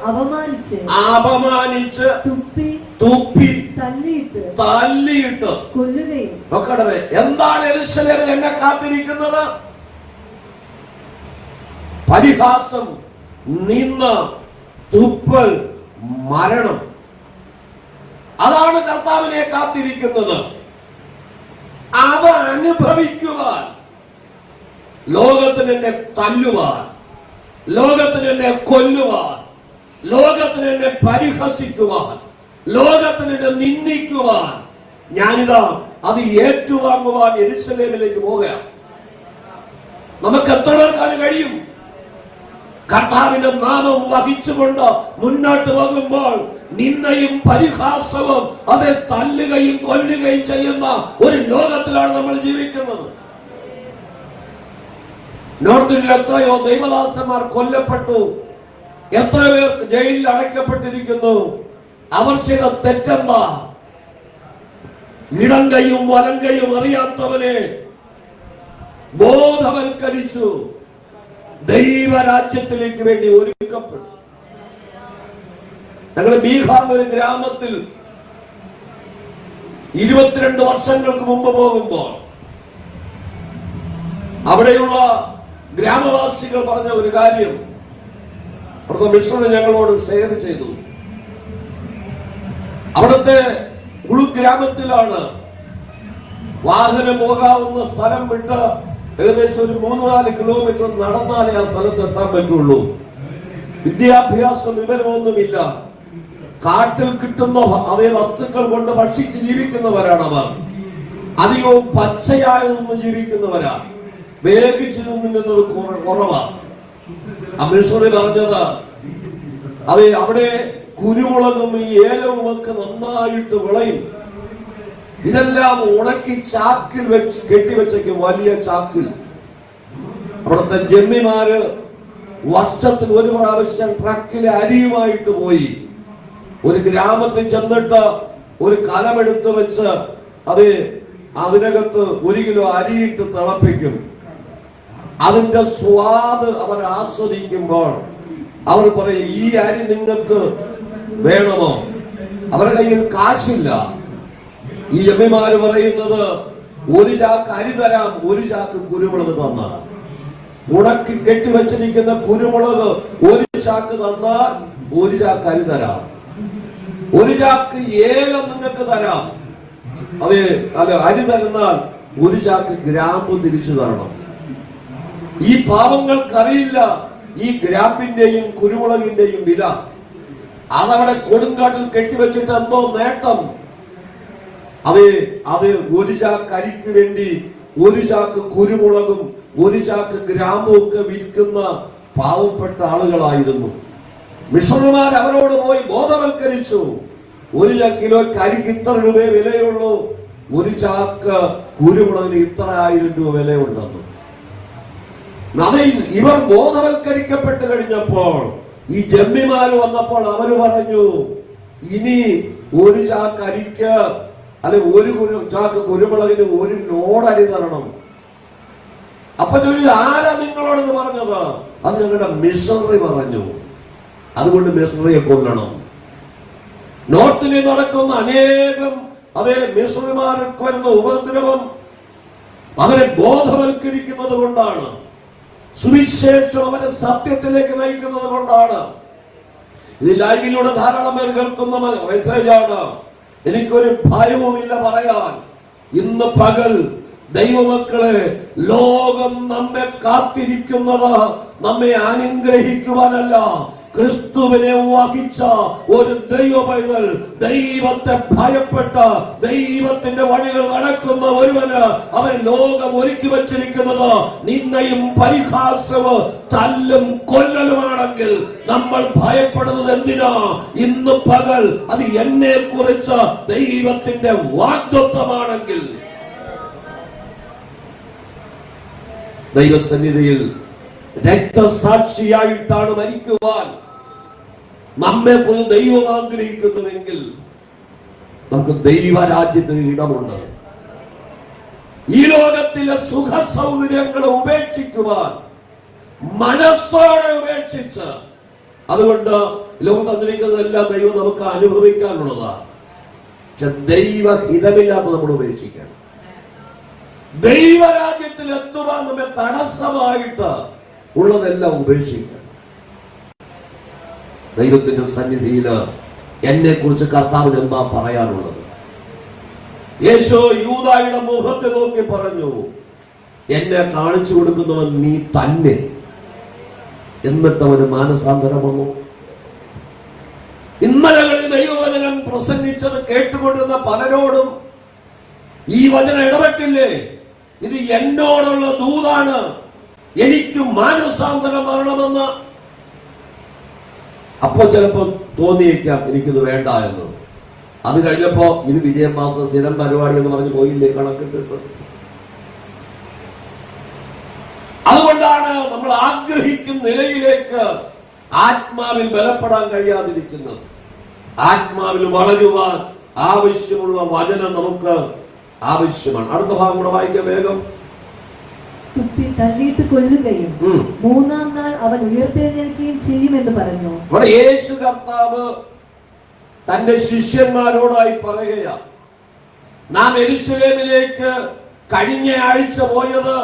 അപമാനിച്ച് തുപ്പി തല്ലിയിട്ട് കൊല്ലുകയും. എന്താണ് യെരൂശലേമിൽ എന്നെ കാത്തിരിക്കുന്നത്? പരിഹാസം, നിന്ന, തുപ്പൽ, മരണം. അതാണ് കർത്താവിനെ കാത്തിരിക്കുന്നത്. അത് അനുഭവിക്കുവാൻ, ലോകത്തിന് എന്നെ തല്ലുവാൻ, ലോകത്തിന് എന്നെ കൊല്ലുവാൻ, ലോകത്തിന് എന്നെ പരിഹസിക്കുവാൻ, ലോകത്തിന് എന്നെ നിന്ദിക്കുവാൻ, ഞാനിതാ അത് ഏറ്റുവാങ്ങുവാൻ യെരൂശലേമിലേക്ക് പോവുകയാണ്. നമുക്ക് എത്ര പേർക്കാൻ കഴിയും? കർത്താവിന്റെ നാമം വഹിച്ചുകൊണ്ട് മുന്നോട്ട് പോകുമ്പോൾ നിന്ദയും പരിഹാസവും അതെ തല്ലുകയും കൊല്ലുകയും ചെയ്യുന്ന ഒരു ലോകത്തിലാണ് നമ്മൾ ജീവിക്കുന്നത്. നോർത്ത് ഇന്ത്യയിൽ എത്രയോ ദൈവദാസന്മാർ കൊല്ലപ്പെട്ടു, എത്ര പേർ ജയിലിൽ അടയ്ക്കപ്പെട്ടിരിക്കുന്നു. അവർ ചെയ്ത തെറ്റെന്താ? ഇടം കൈയും വലം കൈയും അറിയാത്തവനെ ബോധവൽക്കരിച്ചു ദൈവരാജ്യത്തിലേക്ക് വേണ്ടി ഒരുക്കപ്പെട്ടു. ഞങ്ങൾ ബീഹാറിലെ ഒരു ഗ്രാമത്തിൽ 22 വർഷങ്ങൾക്ക് മുമ്പ് പോകുമ്പോൾ അവിടെയുള്ള ഗ്രാമവാസികൾ പറഞ്ഞ ഒരു കാര്യം അവിടുത്തെ മിശ്രനെ ഞങ്ങളോട് ഷെയർ ചെയ്തു. അവിടുത്തെ ഉൾഗ്രാമത്തിലാണ് വാഹനം പോകാവുന്ന സ്ഥലം വിട്ട് ഏകദേശം ഒരു 3-4 കിലോമീറ്റർ നടന്നാലേ ആ സ്ഥലത്ത് എത്താൻ പറ്റുള്ളൂ. വിദ്യാഭ്യാസം വിവരമൊന്നുമില്ല. കാട്ടിൽ കിട്ടുന്ന അതേ വസ്തുക്കൾ കൊണ്ട് ഭക്ഷിച്ച് ജീവിക്കുന്നവരാണ് അവർ. അധികവും പച്ചയായതൊന്നും ജീവിക്കുന്നവരാണ്. വേഗിച്ചു നിന്നത് കുറവാണ്. അമൃത്സറിൽ പറഞ്ഞത് അതെ, അവിടെ കുരുമുളകും ഈ ഏലവും ഒക്കെ നന്നായിട്ട് വിളയും. ഇതെല്ലാം ഉണക്കി ചാക്കിൽ വെച്ച് കെട്ടിവെച്ചേക്കും, വലിയ ചാക്കിൽ. അവിടുത്തെ ജമ്മിമാര് വർഷത്തിൽ ഒരു പ്രാവശ്യം ട്രക്കിലെ അരിയുമായിട്ട് പോയി ഒരു ഗ്രാമത്തിൽ ചെന്നിട്ട് ഒരു കലമെടുത്ത് വെച്ച് അത് അതിനകത്ത് 1 കിലോ അരിയിട്ട് തിളപ്പിക്കും. അതിന്റെ സ്വാദ് അവർ ആസ്വദിക്കുമ്പോൾ അവർ പറയും, ഈ അരി നിങ്ങൾക്ക് വേണമോ? അവരുടെ കയ്യിൽ കാശില്ല. ഈ എമ്മിമാര് പറയുന്നത്, 1 ചാക്ക് അരി തരാം, 1 ചാക്ക് കുരുമുളക് തന്നാൽ. ഉണക്കി കെട്ടിവെച്ചിരിക്കുന്ന കുരുമുളക് 1 ചാക്ക് തന്നാൽ 1 ചാക്ക് അരി തരാം, 1 ചാക്ക് ഏലം നിങ്ങൾക്ക് തരാം. അതെ, അല്ല, അരി തരുന്നാൽ 1 ചാക്ക് ഗ്രാമ്പു തിരിച്ചു തരണം. ഈ പാവങ്ങൾക്കറിയില്ല ഈ ഗ്രാമ്പിന്റെയും കുരുമുളകിന്റെയും വില. അതവിടെ കൊടുങ്കാട്ടിൽ കെട്ടിവെച്ചിട്ട് എന്തോ നേട്ടം. അത് 1 ചാക്ക് അരിക്ക് വേണ്ടി 1 ചാക്ക് കുരുമുളകും 1 ചാക്ക് ഗ്രാമ്പും ഒക്കെ വിൽക്കുന്ന പാവപ്പെട്ട ആളുകളായിരുന്നു. മിഷണറിമാർ അവരോട് പോയി ബോധവൽക്കരിച്ചു. 1 കിലോയ്ക്ക് അരിക്ക് ഇത്ര രൂപയെ വിലയുള്ളൂ, 1 ചാക്ക് കുരുമുളകിന് ഇത്ര 1000 രൂപ വിലയുണ്ടെന്ന്. ഇവർ ബോധവൽക്കരിക്കപ്പെട്ട് കഴിഞ്ഞപ്പോൾ ഈ ജമ്മിമാര് വന്നപ്പോൾ അവര് പറഞ്ഞു, ഇനി 1 ചാക്ക് അരിക്ക് അല്ലെ 1 ചാക്ക് കുരുമുളകിന് 1 ലോഡ് അരി തരണം. അപ്പൊ ചോദിച്ചു, ആരാ നിങ്ങളോടെന്ന് പറഞ്ഞത്? അത് ഞങ്ങളുടെ മിഷണറി പറഞ്ഞു. അതുകൊണ്ട് മിഷണറിയെ കൊല്ലണം. നോർത്തിൽ നടക്കുന്ന അനേകം അതേ മിഷണറിമാർക്ക് വരുന്ന ഉപദ്രവം അവരെ ബോധവൽക്കരിക്കുന്നത് കൊണ്ടാണ്. സുവിശേഷം അവരെ സത്യത്തിലേക്ക് നയിക്കുന്നത് കൊണ്ടാണ്. ഇത് ലൈവിലൂടെ ധാരാളം പേർ കേൾക്കുന്ന മെസ്സേജാണ്. എനിക്കൊരു ഭയവുമില്ല പറയാൻ. ഇന്ന് പകൽ ദൈവമക്കളെ, ലോകം നമ്മെ കാത്തിരിക്കുന്നത് നമ്മെ അനുഗ്രഹിക്കുവാനല്ല, ക്രിസ്തുവിനെ വഹിച്ച ഒരു ദൈവ പൈതൽ, ദൈവത്തെ ഭയപ്പെട്ട ദൈവത്തിന്റെ വഴികൾ നടക്കുന്ന ഒരുവന് അവൻ ലോകം ഒരുക്കി വച്ചിരിക്കുന്നത് നിന്നയും പരിഹാസവും തല്ലും കൊല്ലലുമാണെങ്കിൽ നമ്മൾ ഭയപ്പെടുന്നത് എന്തിനാ? ഇന്ന് പകൽ അത് എന്നെ കുറിച്ച് ദൈവത്തിന്റെ വാഗ്ദത്തമാണെങ്കിൽ ദൈവസന്നിധിയിൽ രക്തസാക്ഷിയായിട്ടാണ് മരിക്കുവാൻ നമ്മെ കുറിച്ച് ദൈവം ആഗ്രഹിക്കുന്നുവെങ്കിൽ നമുക്ക് ദൈവരാജ്യത്തിന് ഇടമുണ്ട്. ഈ ലോകത്തിലെ സുഖ സൗകര്യങ്ങളെ ഉപേക്ഷിക്കുവാൻ മനസ്സോടെ ഉപേക്ഷിച്ച്, അതുകൊണ്ട് ലോകം തന്നിരിക്കുന്നതെല്ലാം ദൈവം നമുക്ക് അനുഭവിക്കാനുള്ളതാണ്. പക്ഷെ ദൈവഹിതമില്ലാത്ത നമ്മൾ ഉപേക്ഷിക്കണം. ദൈവരാജ്യത്തിൽ എത്തുവാൻ നമ്മെ തടസ്സമായിട്ട് ഉള്ളതെല്ലാം ഉപേക്ഷിക്കണം. ദൈവത്തിന്റെ സന്നിധിയിൽ എന്നെ കുറിച്ച് കർത്താവിന് എന്താ പറയാനുള്ളത്? യേശു യൂദായുടെ മുഖത്തെ നോക്കി പറഞ്ഞു, എന്നെ കാണിച്ചു കൊടുക്കുന്നവൻ നീ തന്നെ. എന്നിട്ട് അവന് മാനസാന്തരം വന്നു. ഇന്നലകളിൽ ദൈവവചനം പ്രസംഗിച്ചത് കേട്ടുകൊണ്ടിരുന്ന പലരോടും ഈ വചനം ഇടപെട്ടില്ലേ? ഇത് എന്നോടുള്ള ദൂതാണ്, എനിക്ക് മാനസാന്തരം വരണമെന്ന്. അപ്പൊ ചിലപ്പോ തോന്നിയേക്കാം എനിക്കിത് വേണ്ട എന്ന്. അത് കഴിഞ്ഞപ്പോ ഇത് വിജയം മാസം സ്ഥിരം പരിപാടി എന്ന് പറഞ്ഞ് പോയില്ലേ കണക്കിട്ടിട്ട്. അതുകൊണ്ടാണ് നമ്മൾ ആഗ്രഹിക്കുന്ന നിലയിലേക്ക് ആത്മാവിൽ ബലപ്പെടാൻ കഴിയാതിരിക്കുന്നത്. ആത്മാവിൽ വളരുവാൻ ആവശ്യമുള്ള വചനം നമുക്ക് ആവശ്യമാണ്. അടുത്ത ഭാഗം കൂടെ വായിക്കാം വേഗം. തുപ്പി തള്ളിയിട്ട് കൊല്ലുകയും മൂന്നാം നാൾ അവൻ ഉയർത്തെഴുന്നേൽക്കുകയും ചെയ്യുമെന്ന് പറഞ്ഞു. ഇവിടെ യേശു കർത്താവ് തന്റെ ശിഷ്യന്മാരോടായി പറയുക, നാം യെരൂശലേമിലേക്ക് കഴിഞ്ഞ ആഴ്ച പോയത്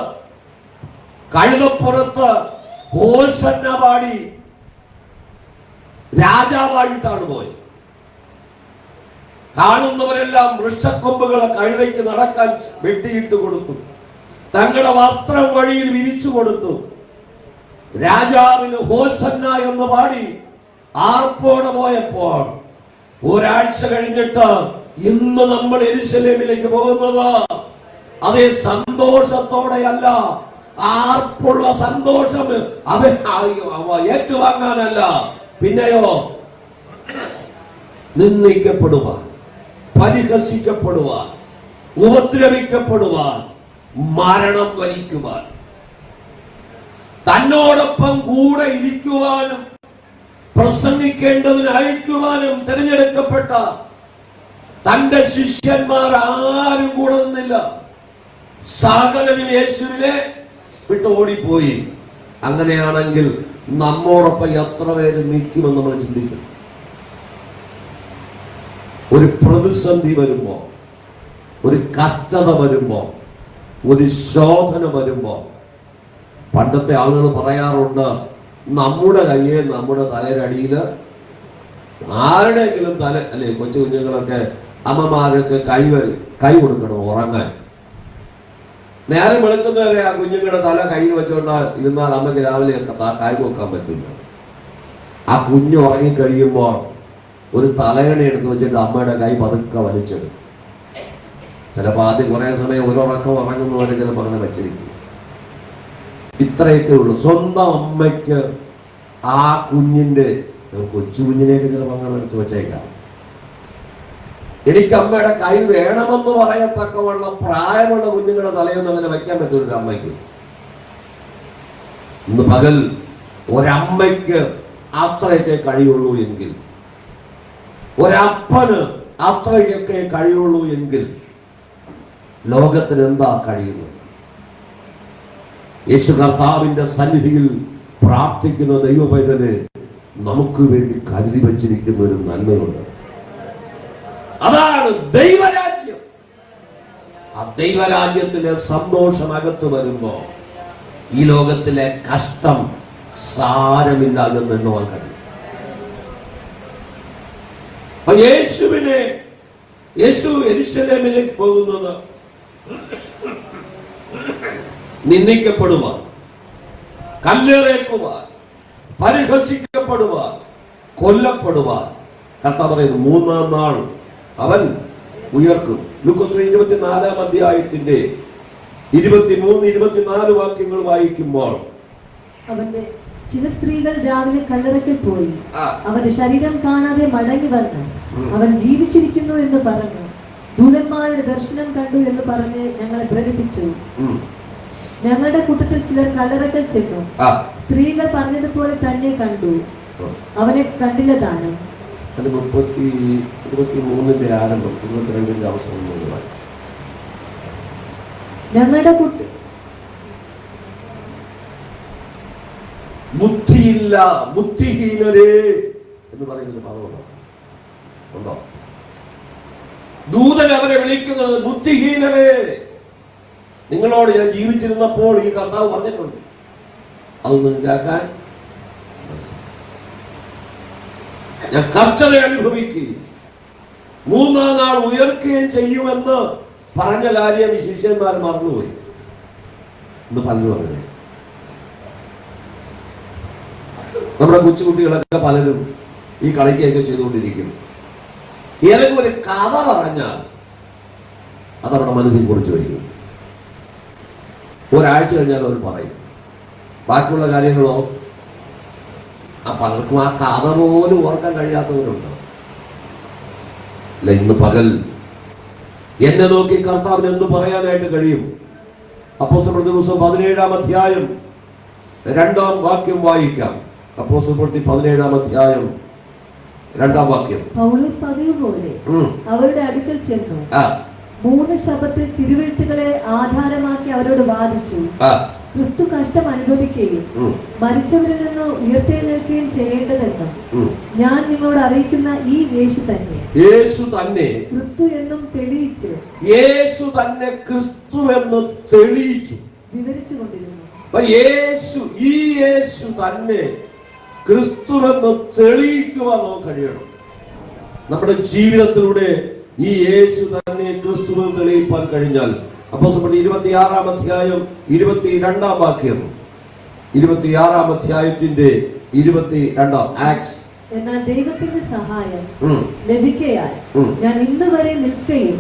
കഴുതപ്പുറത്ത് ഹോശന്ന പാടി രാജാവായിട്ടാണ് പോയത്. കാണുന്നവരെല്ലാം വൃക്ഷക്കൊമ്പുകളെ കഴുതയ്ക്ക് നടക്കാൻ വെട്ടിയിട്ട് കൊടുത്തു. തങ്ങളുടെ വസ്ത്രം വഴിയിൽ വിരിച്ചു കൊടുത്തു. രാജാവിന് ഹോസന്ന എന്ന് പാടി ആർപ്പോടെ പോയപ്പോൾ ഒരാഴ്ച കഴിഞ്ഞിട്ട് ഇന്ന് നമ്മൾ യെരൂശലേമിലേക്ക് പോകുന്നത് അതേ സന്തോഷത്തോടെയല്ല, ആർപ്പുള്ള സന്തോഷം അവൻ ഏറ്റുവാങ്ങാനല്ല, പിന്നെയോ നിന്ദിക്കപ്പെടുവാൻ, പരിഹസിക്കപ്പെടുവാൻ, ഉപദ്രവിക്കപ്പെടുവാൻ, മരണം വരിക്കുവാൻ, തന്നോടൊപ്പം കൂടെ ഇരിക്കുവാനും പ്രസംഗിക്കേണ്ടതിന് അയക്കുവാനും തിരഞ്ഞെടുക്കപ്പെട്ട തന്റെ ശിഷ്യന്മാർ ആരും കൂടെ നിന്നില്ല. സകലരും യേശുവിനെ വിട്ട് ഓടിപ്പോയി. അങ്ങനെയാണെങ്കിൽ നമ്മോടൊപ്പം എത്ര പേര് നിൽക്കുമെന്ന് നമ്മൾ ചിന്തിക്കും. ഒരു പ്രതിസന്ധി വരുമ്പോ, ഒരു കഷ്ടത വരുമ്പോ, ഒരു ശോധന വരുമ്പോ പണ്ടത്തെ ആളുകൾ പറയാറുണ്ട്, നമ്മുടെ കയ്യെ നമ്മുടെ തലരടിയില് ആരുടെയെങ്കിലും തല അല്ലെ, കൊച്ചു കുഞ്ഞുങ്ങളൊക്കെ അമ്മമാരൊക്കെ കൈ കൊടുക്കണം ഉറങ്ങാൻ. നേരം വെളുക്കുന്നവരെ ആ കുഞ്ഞുങ്ങളുടെ തല കയ്യിൽ വെച്ചുകൊണ്ടാൽ ഇരുന്നാൽ അമ്മയ്ക്ക് രാവിലെ കൈ വെക്കാൻ പറ്റില്ല. ആ കുഞ്ഞ് ഉറങ്ങിക്കഴിയുമ്പോൾ ഒരു തലയണ എടുത്ത് വെച്ചിട്ട് അമ്മയുടെ കൈ പതുക്കെ വലിച്ചെടുക്കും. ചിലപ്പോൾ ആദ്യം കുറെ സമയം ഒരുറക്കം ഉറങ്ങുന്നവരെ ചിലപ്പോൾ അങ്ങനെ വെച്ചിരിക്കും. ഇത്രയൊക്കെ ഉള്ളൂ. സ്വന്തം അമ്മയ്ക്ക് ആ കുഞ്ഞിന്റെ കൊച്ചു കുഞ്ഞിനെയൊക്കെ ചിലപ്പോൾ അങ്ങനെ എടുത്ത് വെച്ചേക്കാം. എനിക്ക് അമ്മയുടെ കൈ വേണമെന്ന് പറയത്തക്കവണ്ണം പ്രായമുള്ള കുഞ്ഞുങ്ങളുടെ തലയൊന്നും അങ്ങനെ വെക്കാൻ പറ്റൂല ഒരു അമ്മയ്ക്ക്. ഇന്ന് പകൽ ഒരമ്മയ്ക്ക് അത്രയൊക്കെ കഴിയുള്ളൂ എങ്കിൽ, ഒരപ്പന് അത്രയൊക്കെ കഴിയുള്ളൂ എങ്കിൽ ലോകത്തിന് എന്താ കഴിയുന്നത്? യേശു കർത്താവിന്റെ സന്നിധിയിൽ പ്രാർത്ഥിക്കുന്ന ദൈവപൈതല് നമുക്ക് വേണ്ടി കരുതി വച്ചിരിക്കുന്ന ഒരു നന്മയുണ്ട്. അതാണ് ദൈവരാജ്യം. ആ ദൈവരാജ്യത്തിലെ സന്തോഷം അകത്ത് വരുമ്പോ ഈ ലോകത്തിലെ കഷ്ടം സാരമില്ല എന്ന് എണ്ണുവാൻ കഴിയും. യേശു യെരൂശലേമിലേക്ക് പോകുന്നത് നിന്ദിക്കപ്പെടുവാൻ, കല്ലേറേക്കുവാൻ, പരിഹസിക്കപ്പെടുവാൻ, കൊല്ലപ്പെടുവാൻ. കർത്താവ് പറയുന്നു 3-ാം നാൾ അവൻ ഉയർക്കും. ലൂക്കോസ് 24-ാം അധ്യായത്തിന്റെ 23-24 വാക്യങ്ങൾ വായിക്കുമ്പോൾ അവന്റെ ചില സ്ത്രീകൾ രാവിലെ കല്ലറയ്ക്കൽ പോയി അവന്റെ ശരീരം കാണാതെ മടങ്ങി വന്നു. അവൻ ജീവിച്ചിരിക്കുന്നു എന്ന് പറഞ്ഞു. ദൂതന്മാരുടെ ദർശനം കണ്ടു എന്ന് പറഞ്ഞ് ഞങ്ങളെ പ്രകടിപ്പിച്ചു. ഞങ്ങളുടെ കൂട്ടത്തിൽ ചിലർ കല്ലറയ്ക്കൽ ചെന്നു. സ്ത്രീകൾ പറഞ്ഞതുപോലെ തന്നെ കണ്ടു. അവനെ കണ്ടില്ല താനും. 23-ന്റെ ആരംഭം 22-ന്റെ അവസാനം. ഞങ്ങളുടെ ബുദ്ധിയില്ല, ബുദ്ധിഹീനരേ എന്ന് പറയുന്നൊരു പദമുണ്ടോ? ഉണ്ടോ? ദൂതൻ അവരെ വിളിക്കുന്നത് ബുദ്ധിഹീനരേ. നിങ്ങളോട് ഞാൻ ജീവിച്ചിരുന്നപ്പോൾ ഈ കർത്താവ് പറഞ്ഞിട്ടുണ്ട്. അതൊന്നും കേൾക്കാൻ ഞാൻ കഷ്ടത അനുഭവിക്കുകയും 3-ാം നാൾ ഉയർക്കുകയും ചെയ്യുമെന്ന് പറഞ്ഞ കാര്യം ശിഷ്യന്മാർ മറന്നുപോയി. ഇന്ന് പലരും അങ്ങനെ. നമ്മുടെ കൊച്ചുകുട്ടികളൊക്കെ പലരും ഈ കളിക്കുകയൊക്കെ ചെയ്തുകൊണ്ടിരിക്കുന്നു. ഏതെങ്കിലും ഒരു കഥ പറഞ്ഞാൽ അതവിടെ മനസ്സിൽ കുറിച്ച് വയ്ക്കും. ഒരാഴ്ച കഴിഞ്ഞാൽ അവർ പറയും. ബാക്കിയുള്ള കാര്യങ്ങളോ പലർക്കും ആ കഥ പോലും ഓർക്കാൻ കഴിയാത്തവരുണ്ട്. അല്ല, ഇന്ന് പകൽ എന്നെ നോക്കി കർത്താവിന് എന്ത് പറയാനായിട്ട് കഴിയും? അപ്പോസ്തലപ്രവൃത്തി ദിവസം 17-ാം അധ്യായം 2-ാം വാക്യം വായിക്കാം. അപ്പോസ്തലപ്രവൃത്തി 17-ാം അധ്യായം 2-ാം വാക്യം. പൗലോസ് പതിവ് പോലെ അവരുടെ അടുക്കൽ ചെന്നു 3 ശബ്ദത്തിൽ തിരുവെഴുത്തുകളെ ആധാരമാക്കി അവരോട് വാദിച്ചു. ക്രിസ്തു കഷ്ടം അനുഭവിക്കുകയും മരിച്ചവരിൽ നിന്ന് ഉയർത്തെഴുന്നേൽക്കുകയും ചെയ്യേണ്ടതെന്നും ഞാൻ നിങ്ങളോട് അറിയിക്കുന്ന ഈ യേശു തന്നെ ക്രിസ്തു എന്നും തെളിയിച്ചു വിവരിച്ചുകൊണ്ടിരുന്നു. ഈ യേശു തന്നെ ക്രിസ്തുവെന്ന് തെളിയിക്കുവാൻ നമുക്ക് കഴിയണം. നമ്മുടെ ജീവിതത്തിലൂടെ ഈ യേശു തന്നെ ക്രിസ്തുവെന്ന് തെളിയിപ്പാൻ കഴിഞ്ഞാൽ അപ്പോസ്തലപ്രവൃത്തി 26-ാം അധ്യായം 22-ാം വാക്യം. 26-ാം അധ്യായത്തിന്റെ 22-ാം ആക്ട്സ്. എന്നാൽ ദൈവത്തിന്റെ സഹായം ലഭിക്കയാൽ ഞാൻ ഇന്ന് വരെ നിൽക്കുകയും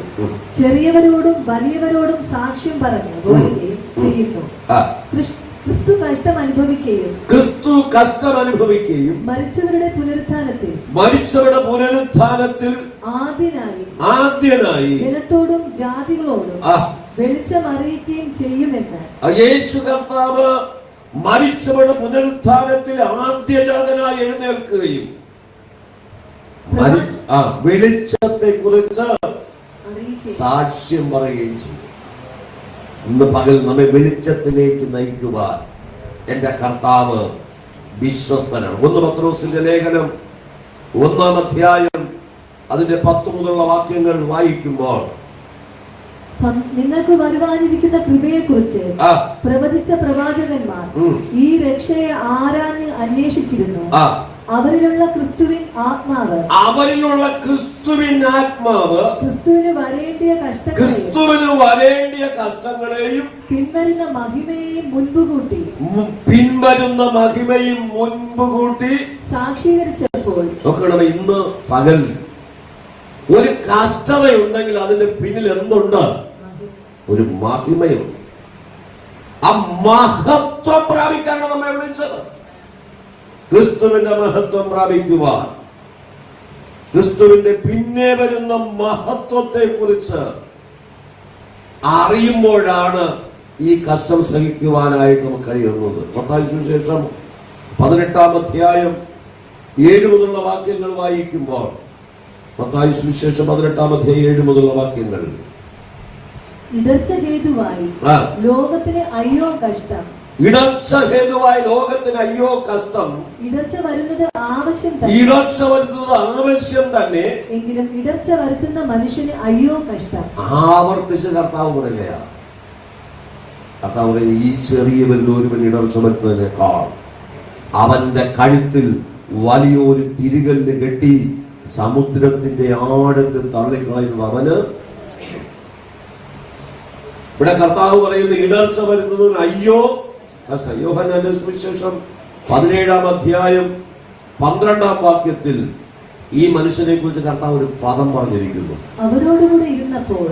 ചെറിയവരോടും വലിയവരോടും സാക്ഷ്യം പറഞ്ഞു ചെയ്യുന്നു. ക്രിസ്തു കഷ്ടം അനുഭവിക്കുകയും മരിച്ചവരുടെ പുനരുത്ഥാനത്തിൽ ആദ്യനായി ജനത്തോടും ജാതികളോടും വെളിച്ചം അറിയിക്കുകയും ചെയ്യുമെന്ന്. യേശു കർത്താവ് മരിച്ചവരുടെ പുനരുത്ഥാനത്തിൽ ആദ്യജാതനായി എഴുന്നേൽക്കുകയും വെളിച്ചത്തെ കുറിച്ച് സാക്ഷ്യം പറയുകയും ചെയ്യും. ഇന്ന് പകൽ നമ്മെ വെളിച്ചത്തിലേക്ക് നയിക്കുവാൻ എന്റെ കർത്താവ് വിശ്വസ്തനാണ്. 1 പത്രോസിന്റെ ലേഖനം 1-ാം അധ്യായം അതിന്റെ 10 മുതലുള്ള വാക്യങ്ങൾ വായിക്കുമ്പോൾ നിങ്ങൾക്ക് വരുവാനിരിക്കുന്ന കൃപയെ കുറിച്ച് പ്രവചിച്ച പ്രവാചകന്മാർ ഈ രക്ഷയെ ആരാഞ്ഞ് അന്വേഷിച്ചിരുന്നു. അവരിലുള്ള ക്രിസ്തുവിൻ ആത്മാവ് ക്രിസ്തുവിന് വരേണ്ടിയ കഷ്ടങ്ങളെയും പിൻവരുന്ന മഹിമയെയും മുൻപുകൂട്ടി സാക്ഷീകരിച്ചപ്പോൾ ഇന്ന് പകൽ ഒരു കഷ്ടതയുണ്ടെങ്കിൽ അതിന്റെ പിന്നിൽ എന്തുണ്ട്? ഒരു മഹിമയുണ്ട്. ആ മഹത്വം പ്രാപിക്കാനാണ് നമ്മെ വിളിച്ചത്. ക്രിസ്തുവിന്റെ മഹത്വം പ്രാപിക്കുവാൻ, ക്രിസ്തുവിന്റെ പിന്നെ വരുന്ന മഹത്വത്തെ കുറിച്ച് അറിയുമ്പോഴാണ് ഈ കഷ്ടം സഹിക്കുവാനായിട്ട് നമുക്ക് കഴിയുന്നത്. മത്തായി സുവിശേഷം 18-ാം അധ്യായം 7 മുതലുള്ള വാക്യങ്ങൾ വായിക്കുമ്പോൾ മത്തായി സുവിശേഷം 18-ാം അധ്യായം 7 മുതലുള്ള വാക്യങ്ങൾ. ഇടർച്ച ഹേതുവായി ലോകത്തിന് അയ്യോ കഷ്ടം, ഇടർച്ച ഹേതുവായ ലോകത്തിന് അയ്യോ കഷ്ടം. ഇടർച്ച വരുന്നത് ആവശ്യം തന്നെ. ഇടർച്ച വരുന്നത് ആവശ്യം തന്നെ. എങ്കിലും ഇടർച്ച വരുത്തുന്ന മനുഷ്യന് അയ്യോ കഷ്ടം. ആവർത്തിച്ച് കർത്താവ് പറയുകയാ. കർത്താവ് പറയുന്നത്, ഈ ചെറിയവരിൽ ഒരുവൻ ഇടർച്ച വരുത്തുന്നതിനേക്കാൾ അവന്റെ കഴുത്തിൽ വലിയൊരു തിരികല്ല് കെട്ടി സമുദ്രത്തിന്റെ ആഴത്തിൽ തള്ളിക്കളയുന്നത് അവന്. ഇവിടെ കർത്താവ് പറയുന്നത് ഇടർച്ച വരുന്നതിന് അയ്യോ കഷ്ടം. യോഹന്നാന്റെ സുവിശേഷം 17-ാം അധ്യായം 12-ാം വാക്യത്തിൽ ഈ മനുഷ്യനെ കുറിച്ച് കർത്താവ് ഒരു പദം പറഞ്ഞിരിക്കുന്നു. അവരോടുകൂടെ ഇരുന്നപ്പോൾ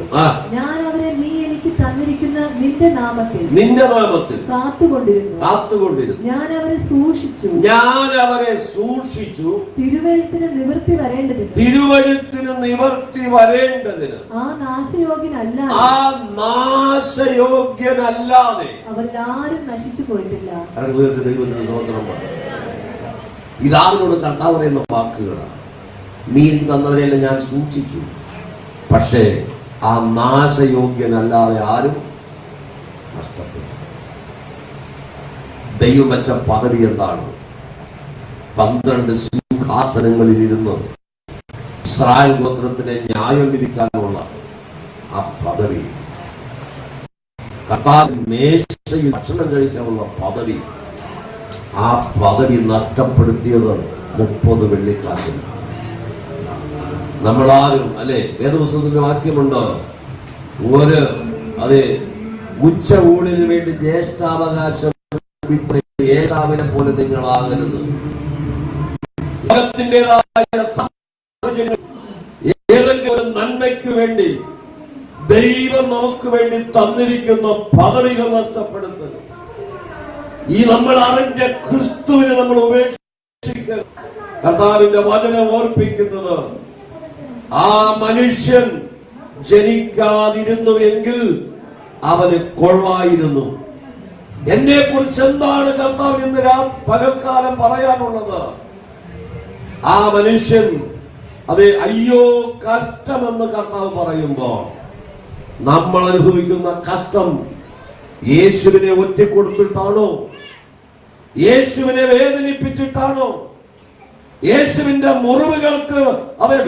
ഞാൻ അവരെ നീ എനിക്ക് തന്നിരിക്കുന്ന നിന്റെ നാമത്തിൽ കാത്തുകൊണ്ടിരുന്നു. ഞാൻ അവരെ സൂക്ഷിച്ചു. തിരുവെഴുത്തിന് നിവൃത്തി വരേണ്ടതിന് ആ നാശയോഗ്യനല്ലാതെ അവരാരും നശിച്ചു പോയിട്ടില്ല. പിതാവിനോട് കർത്താവ് പറയുന്ന വാക്കുകളാണ്. നീ എനിക്ക് തന്നവരെല്ലാം ഞാൻ സൂക്ഷിച്ചു, പക്ഷേ ആ നാശയോഗ്യനല്ലാതെ ആരും നഷ്ടപ്പെട്ടു. ദൈവം വെച്ച പദവി എന്താണ്? 12 സിംഹാസനങ്ങളിൽ ഇരുന്ന് ഇസ്രായേൽ ഗോത്രത്തിനെ ന്യായം വിധിക്കാനുള്ള ആ പദവി, കർത്താവിന്റെ മേശയിൽ ഭക്ഷണം കഴിക്കാനുള്ള പദവി, ആ പദവി നഷ്ടപ്പെടുത്തിയത് 30 വെള്ളിക്കാശിന്. നമ്മളാരും അല്ലെ, വേദപുസ്തകത്തിന്റെ വാക്യമുണ്ട്, ഉച്ച ഊണിന് വേണ്ടി ജ്യേഷ്ഠാവകാശം ഏശാവിനെ പോലെ നിങ്ങളാകരുത്. ഏതെങ്കിലും ഒരു നന്മയ്ക്ക് വേണ്ടി ദൈവം നമുക്ക് വേണ്ടി തന്നിരിക്കുന്ന പദവികൾ നഷ്ടപ്പെടുത്തുന്നു. ഈ നമ്മൾ അറിഞ്ഞ ക്രിസ്തുവിനെ നമ്മൾ ഉപേക്ഷിക്കുക. കർത്താവിന്റെ വചനം ഓർപ്പിക്കുന്നത്, ആ മനുഷ്യൻ ജനിക്കാതിരുന്നു എങ്കിൽ അവന് കൊള്ളായിരുന്നു. എന്നെ കുറിച്ച് എന്താണ് കർത്താവ് ഇന്ന് പകൽക്കാലം പറയാനുള്ളത്? ആ മനുഷ്യൻ അയ്യോ കഷ്ടമെന്ന് കർത്താവ് പറയുമ്പോൾ നമ്മൾ അനുഭവിക്കുന്ന കഷ്ടം യേശുവിനെ ഒറ്റിക്കൊടുത്തിട്ടാണോ? യേശുവിനെ വേദനിപ്പിച്ചിട്ടാണോ? യേശുവിന്റെ മുറിവുകൾക്ക്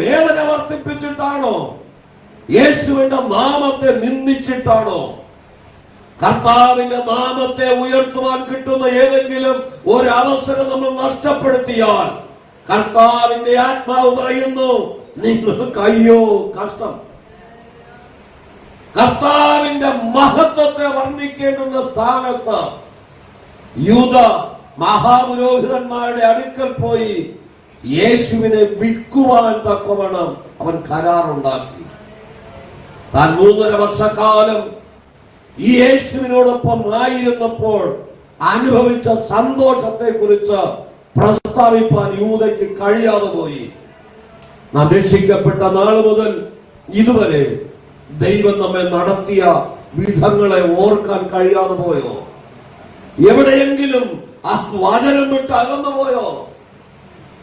വേദന വർദ്ധിപ്പിച്ചിട്ടാണോ? യേശുവിന്റെ നാമത്തെ നിന്ദിച്ചിട്ടാണോ? കർത്താവിന്റെ നാമത്തെ ഉയർത്തുവാൻ കിട്ടുന്ന ഏതെങ്കിലും ഒരു അവസരം നമ്മൾ നഷ്ടപ്പെടുത്തിയാൽ കർത്താവിന്റെ ആത്മാവ് പറയുന്നു, നിങ്ങൾക്ക് അയ്യോ കഷ്ടം. കർത്താവിന്റെ മഹത്വത്തെ വർണ്ണിക്കേണ്ടുന്ന സ്ഥാനത്ത് യൂദ മഹാപുരോഹിതന്മാരുടെ അടുക്കൽ പോയി യേശുവിനെ വിൽക്കുവാൻ തക്കവണ്ണം അവൻ കരാറുണ്ടാക്കി. താൻ 3.5 വർഷക്കാലം ഈ യേശുവിനോടൊപ്പം ആയിരുന്നപ്പോൾ അനുഭവിച്ച സന്തോഷത്തെ കുറിച്ച് പ്രസ്താവിപ്പാൻ യൂദയ്ക്ക് കഴിയാതെ പോയി. നാം രക്ഷിക്കപ്പെട്ട നാൾ മുതൽ ഇതുവരെ ദൈവം നമ്മെ നടത്തിയ വിധങ്ങളെ ഓർക്കാൻ കഴിയാതെ പോയോ? എവിടെയെങ്കിലും ആ വചനം വിട്ട് അകന്നു പോയോ?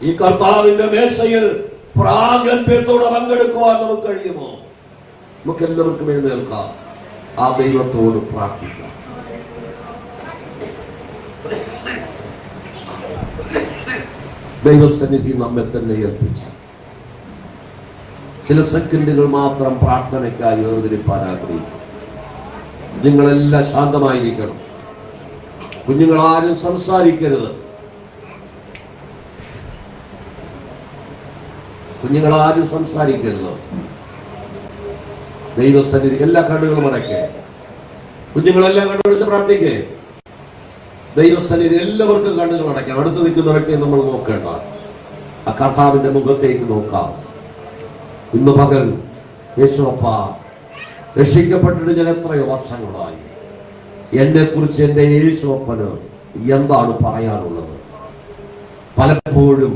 ഈ കർത്താവിന്റെ മേശയിൽ പ്രാഗൽഭ്യത്തോടെ പങ്കെടുക്കുവാൻ നമുക്ക് കഴിയുമോ? നമുക്ക് എല്ലാവർക്കും എഴുന്നേൽക്കാം, ആ ദൈവത്തോട് പ്രാർത്ഥിക്കാം. ദൈവസന്നിധി നമ്മെ തന്നെ ഏൽപ്പിച്ചു ചില സെക്കൻഡുകൾ മാത്രം പ്രാർത്ഥനയ്ക്കായി വേർതിരിപ്പാൻ ആഗ്രഹിക്കും. നിങ്ങളെല്ലാം ശാന്തമായിരിക്കണം. കുഞ്ഞുങ്ങളാരും സംസാരിക്കരുത്. കുഞ്ഞുങ്ങളാരും സംസാരിക്കരുത്. ദൈവസന്നിധി എല്ലാ കണ്ണുകളും അടയ്ക്കേ. കുഞ്ഞുങ്ങളെല്ലാം കണ്ണുപിടിച്ച് പ്രാർത്ഥിക്കേ. ദൈവസന്നിധി എല്ലാവർക്കും കണ്ണുകൾ അടയ്ക്കാം. അടുത്ത് നിൽക്കുന്നവരൊക്കെ നമ്മൾ നോക്കേണ്ട, ആ കർത്താവിന്റെ മുഖത്തേക്ക് നോക്കാം. ഇന്ന് പകൽ യേശുവപ്പ, രക്ഷിക്കപ്പെട്ടിട്ട് ഞാൻ എത്രയോ വർഷങ്ങളായി, എന്നെ കുറിച്ച് എന്റെ യേശുവപ്പന് എന്താണ് പറയാനുള്ളത്? പലപ്പോഴും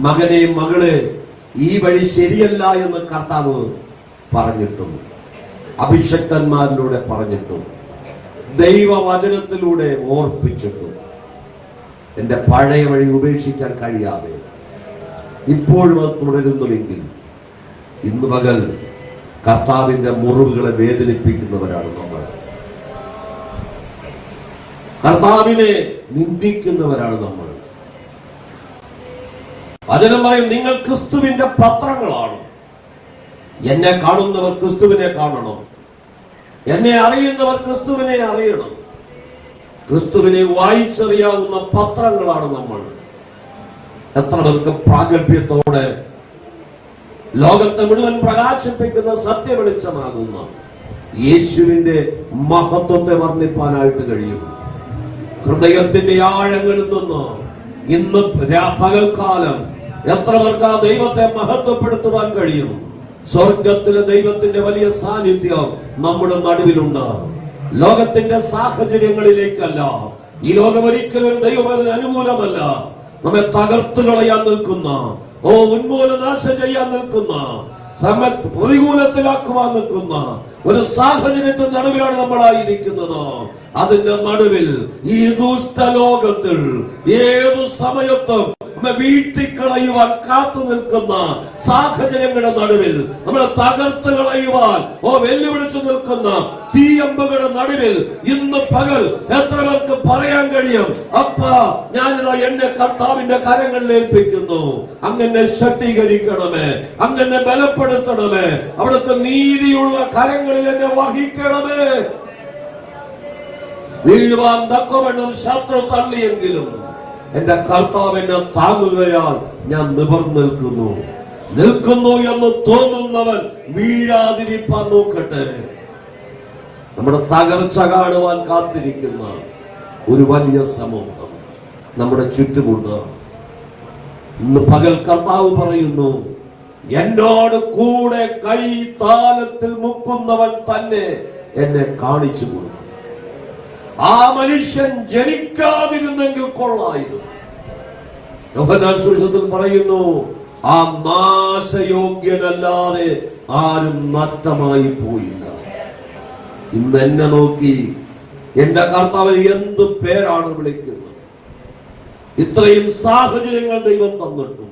മകനെ മകളെ ഈ വഴി ശരിയല്ല എന്ന് കർത്താവ് പറഞ്ഞിട്ടും, അഭിഷക്തന്മാരിലൂടെ പറഞ്ഞിട്ടും, ദൈവവചനത്തിലൂടെ ഓർപ്പിച്ചിട്ടും എന്റെ പഴയ വഴി ഉപേക്ഷിക്കാൻ കഴിയാതെ ഇപ്പോഴും അത് തുടരുന്നുവെങ്കിൽ ഇന്ന് പകൽ കർത്താവിന്റെ മുറിവുകളെ വേദനിപ്പിക്കുന്നവരാണ് നമ്മൾ. കർത്താവിനെ നിന്ദിക്കുന്നവരാണ് നമ്മൾ. വചനം പറയും, നിങ്ങൾ ക്രിസ്തുവിന്റെ പത്രങ്ങളാണ്. എന്നെ കാണുന്നവർ ക്രിസ്തുവിനെ കാണണം, എന്നെ അറിയുന്നവർ ക്രിസ്തുവിനെ അറിയണം. ക്രിസ്തുവിനെ വായിച്ചറിയാവുന്ന പത്രങ്ങളാണ് നമ്മൾ. എത്ര പേർക്ക് പ്രാഗൽഭ്യത്തോടെ ലോകത്തെ മുഴുവൻ പ്രകാശിപ്പിക്കുന്ന സത്യവെളിച്ചമാകുന്ന യേശുവിന്റെ മഹത്വത്തെ വർണ്ണിപ്പാനായിട്ട് കഴിയും. ഹൃദയത്തിന്റെ ആഴങ്ങളിൽ നിന്ന് ഇന്ന് പകൽക്കാലം എത്ര പേർക്ക് ആ ദൈവത്തെ മഹത്വപ്പെടുത്തുവാൻ കഴിയും? സ്വർഗത്തിലെ ദൈവത്തിന്റെ വലിയ സാന്നിധ്യം നമ്മുടെ നടുവിലുണ്ട്. ലോകത്തിന്റെ സാഹചര്യങ്ങളിലേക്കല്ല, ഈ ലോകം ഒരിക്കലും ദൈവത്തിന് അനുകൂലമല്ല. നമ്മെ തകർത്തു കളയാൻ നിൽക്കുന്ന, ഉന്മൂലനാശം ചെയ്യാൻ നിൽക്കുന്ന, പ്രതികൂലത്തിലാക്കുവാൻ നിൽക്കുന്ന ഒരു സാഹചര്യത്തിന്റെ നടുവിലാണ് നമ്മളായിരിക്കുന്നത്. അതിന്റെ നടുവിൽ ഈ ദുഷ്ടലോകത്തിൽ ഏതു സമയത്തും നമ്മെ വീഴ്ത്തിക്കളയുവാൻ കാത്തു നിൽക്കുന്ന സാഹചര്യങ്ങളുടെ നടുവിൽ, നമ്മളെ തകർത്ത് കളയുവാൻ വെല്ലുവിളിച്ചു നിൽക്കുന്ന തീയമ്പുകളുടെ നടുവിൽ ഇന്ന് പകൽ എത്ര പേർക്ക് പറയാൻ കഴിയും, അപ്പാ ഞാനിതാ എന്നെ കർത്താവിന്റെ കരങ്ങളിൽ ഏൽപ്പിക്കുന്നു, അങ്ങനെ ശക്തീകരിക്കണമേ, അങ്ങനെ ബലപ്പെടുത്തണമേ, അവിടുത്തെ നീതിയുള്ള കരങ്ങളിൽ എന്നെ വഹിക്കണമേ. വീഴുവാൻ തക്കവണ്ണം ശത്രു തള്ളിയെങ്കിലും എന്റെ കർത്താവ് എന്നെ താങ്ങുകയാൽ ഞാൻ നിൽക്കുന്നു എന്ന് തോന്നുന്നവൻ വീഴാതിരിപ്പാൻ നോക്കട്ടെ. നമ്മുടെ തകർച്ച കാണുവാൻ കാത്തിരിക്കുന്ന ഒരു വലിയ സമൂഹം നമ്മുടെ ചുറ്റുമുണ്ട്. ഇന്ന് പകൽ കർത്താവ് പറയുന്നു, എന്നോട് കൂടെ കൈ താലത്തിൽ മുക്കുന്നവൻ തന്നെ എന്നെ കാണിച്ചു കൊടുക്കും. ആ മനുഷ്യൻ ജനിക്കാതിരുന്നെങ്കിൽ കൊള്ളായിരുന്നു. യോഹന്നാൻ സുവിശേഷത്തിൽ പറയുന്നു, ആ നാശയോഗ്യനല്ലാതെ ആരും നഷ്ടമായി പോയില്ല. ഇന്ന് എന്നെ നോക്കി എന്റെ കർത്താവിന് എന്ത് പേരാണ് വിളിക്കുന്നത്? ഇത്രയും സാഹചര്യങ്ങൾ ദൈവം തന്നിട്ടും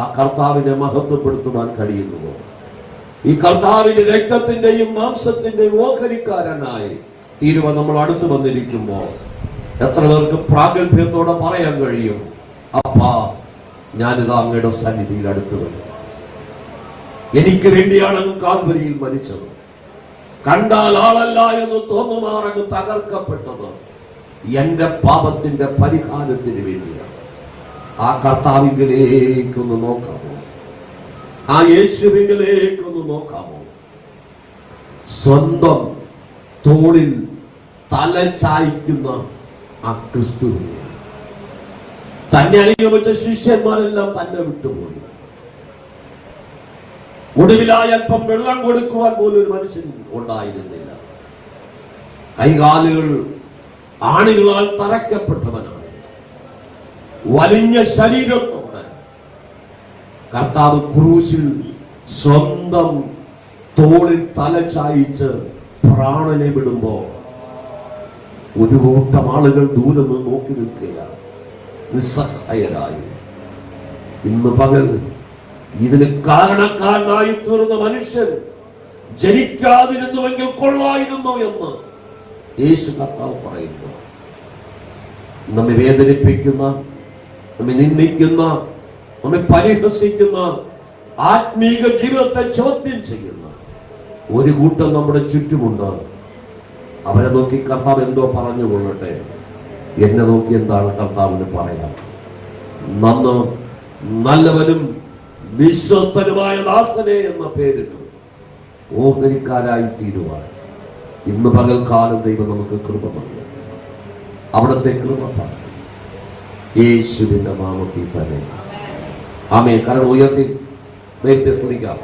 ആ കർത്താവിനെ മഹത്വപ്പെടുത്തുവാൻ കഴിയുന്നുവോ? ഈ കർത്താവിന്റെ രക്തത്തിന്റെയും മാംസത്തിന്റെയും ഓഹരിക്കാരനായി തീരുവാൻ നമ്മൾ അടുത്ത് വന്നിരിക്കുമ്പോ എത്ര പേർക്ക് പ്രാഗൽഭ്യത്തോടെ പറയാൻ കഴിയും, അപ്പാ ഞാനിതാ അങ്ങയുടെ സന്നിധിയിൽ അടുത്ത് വരും. എനിക്ക് വേണ്ടിയാണ് അങ്ങ് കാൽവരിയിൽ മരിച്ചത്, കണ്ടാൽ ആളല്ല എന്ന് തോന്നുമാർ അങ്ങ് തകർക്കപ്പെട്ടത് എന്റെ പാപത്തിന്റെ പരിഹാരത്തിന് വേണ്ടിയാണ്. ആ കർത്താവിങ്കിലേക്കൊന്ന് നോക്കാമോ? ആ യേശുവിങ്കിലേക്കൊന്ന് നോക്കാമോ? സ്വന്തം തോളിൽ തല ചായ്ക്കുന്ന ആ ക്രിസ്തുവിനെ തന്നെ അനുഗമിച്ച ശിഷ്യന്മാരെല്ലാം തന്നെ വിട്ടുപോയി. ഒടുവിലായി അല്പം വെള്ളം കൊടുക്കുവാൻ പോലും ഒരു മനുഷ്യൻ ഉണ്ടായിരുന്നില്ല. കൈകാലുകൾ ആണികളാൽ തറയ്ക്കപ്പെട്ടവനാണ്. വലിഞ്ഞ ശരീരത്തോടെ കർത്താവ് ക്രൂശിൽ സ്വന്തം തോളിൽ തല ചായിച്ച് പ്രാണനെ വിടുമ്പോ ഒരു കൂട്ടം ആളുകൾ ദൂരെ നിന്ന് നോക്കി നിൽക്കുകയാണ്, നിസ്സഹായരായി. ഇന്ന് പകൽ ഇതിന് കാരണക്കാരനായി തീർന്ന മനുഷ്യൻ ജനിക്കാതിരുന്നുവെങ്കിൽ കൊള്ളായിരുന്നു എന്ന് യേശു കർത്താവ് പറയുന്നു. നമ്മെ വേദനിപ്പിക്കുന്ന, നമ്മെ നിന്ദിക്കുന്ന, നമ്മെ പരിഹസിക്കുന്ന, ആത്മീക ജീവിതത്തെ ചോദ്യം ചെയ്യുന്ന ഒരു കൂട്ടം നമ്മുടെ ചുറ്റുമുണ്ട്. അവരെ നോക്കി കർത്താവ് എന്തോ പറഞ്ഞു കൊള്ളട്ടെ, എന്നെ നോക്കി എന്താണ് കർത്താവിന് പറയാം? നല്ലവനും വിശ്വസ്തനുമായ ദാസനെ എന്ന പേരിന് ഓഹരിക്കാരായി തീരുവാൻ ഇന്ന് പകൽക്കാലം ദൈവം നമുക്ക് കൃപ നൽകും. അവിടുത്തെ കൃപ യേശുവിന്റെ നാമത്തിൽ തന്നെ ആമേൻ. കാരണം ഉയർത്തി ദൈവത്തെ സ്തുതിക്കാം.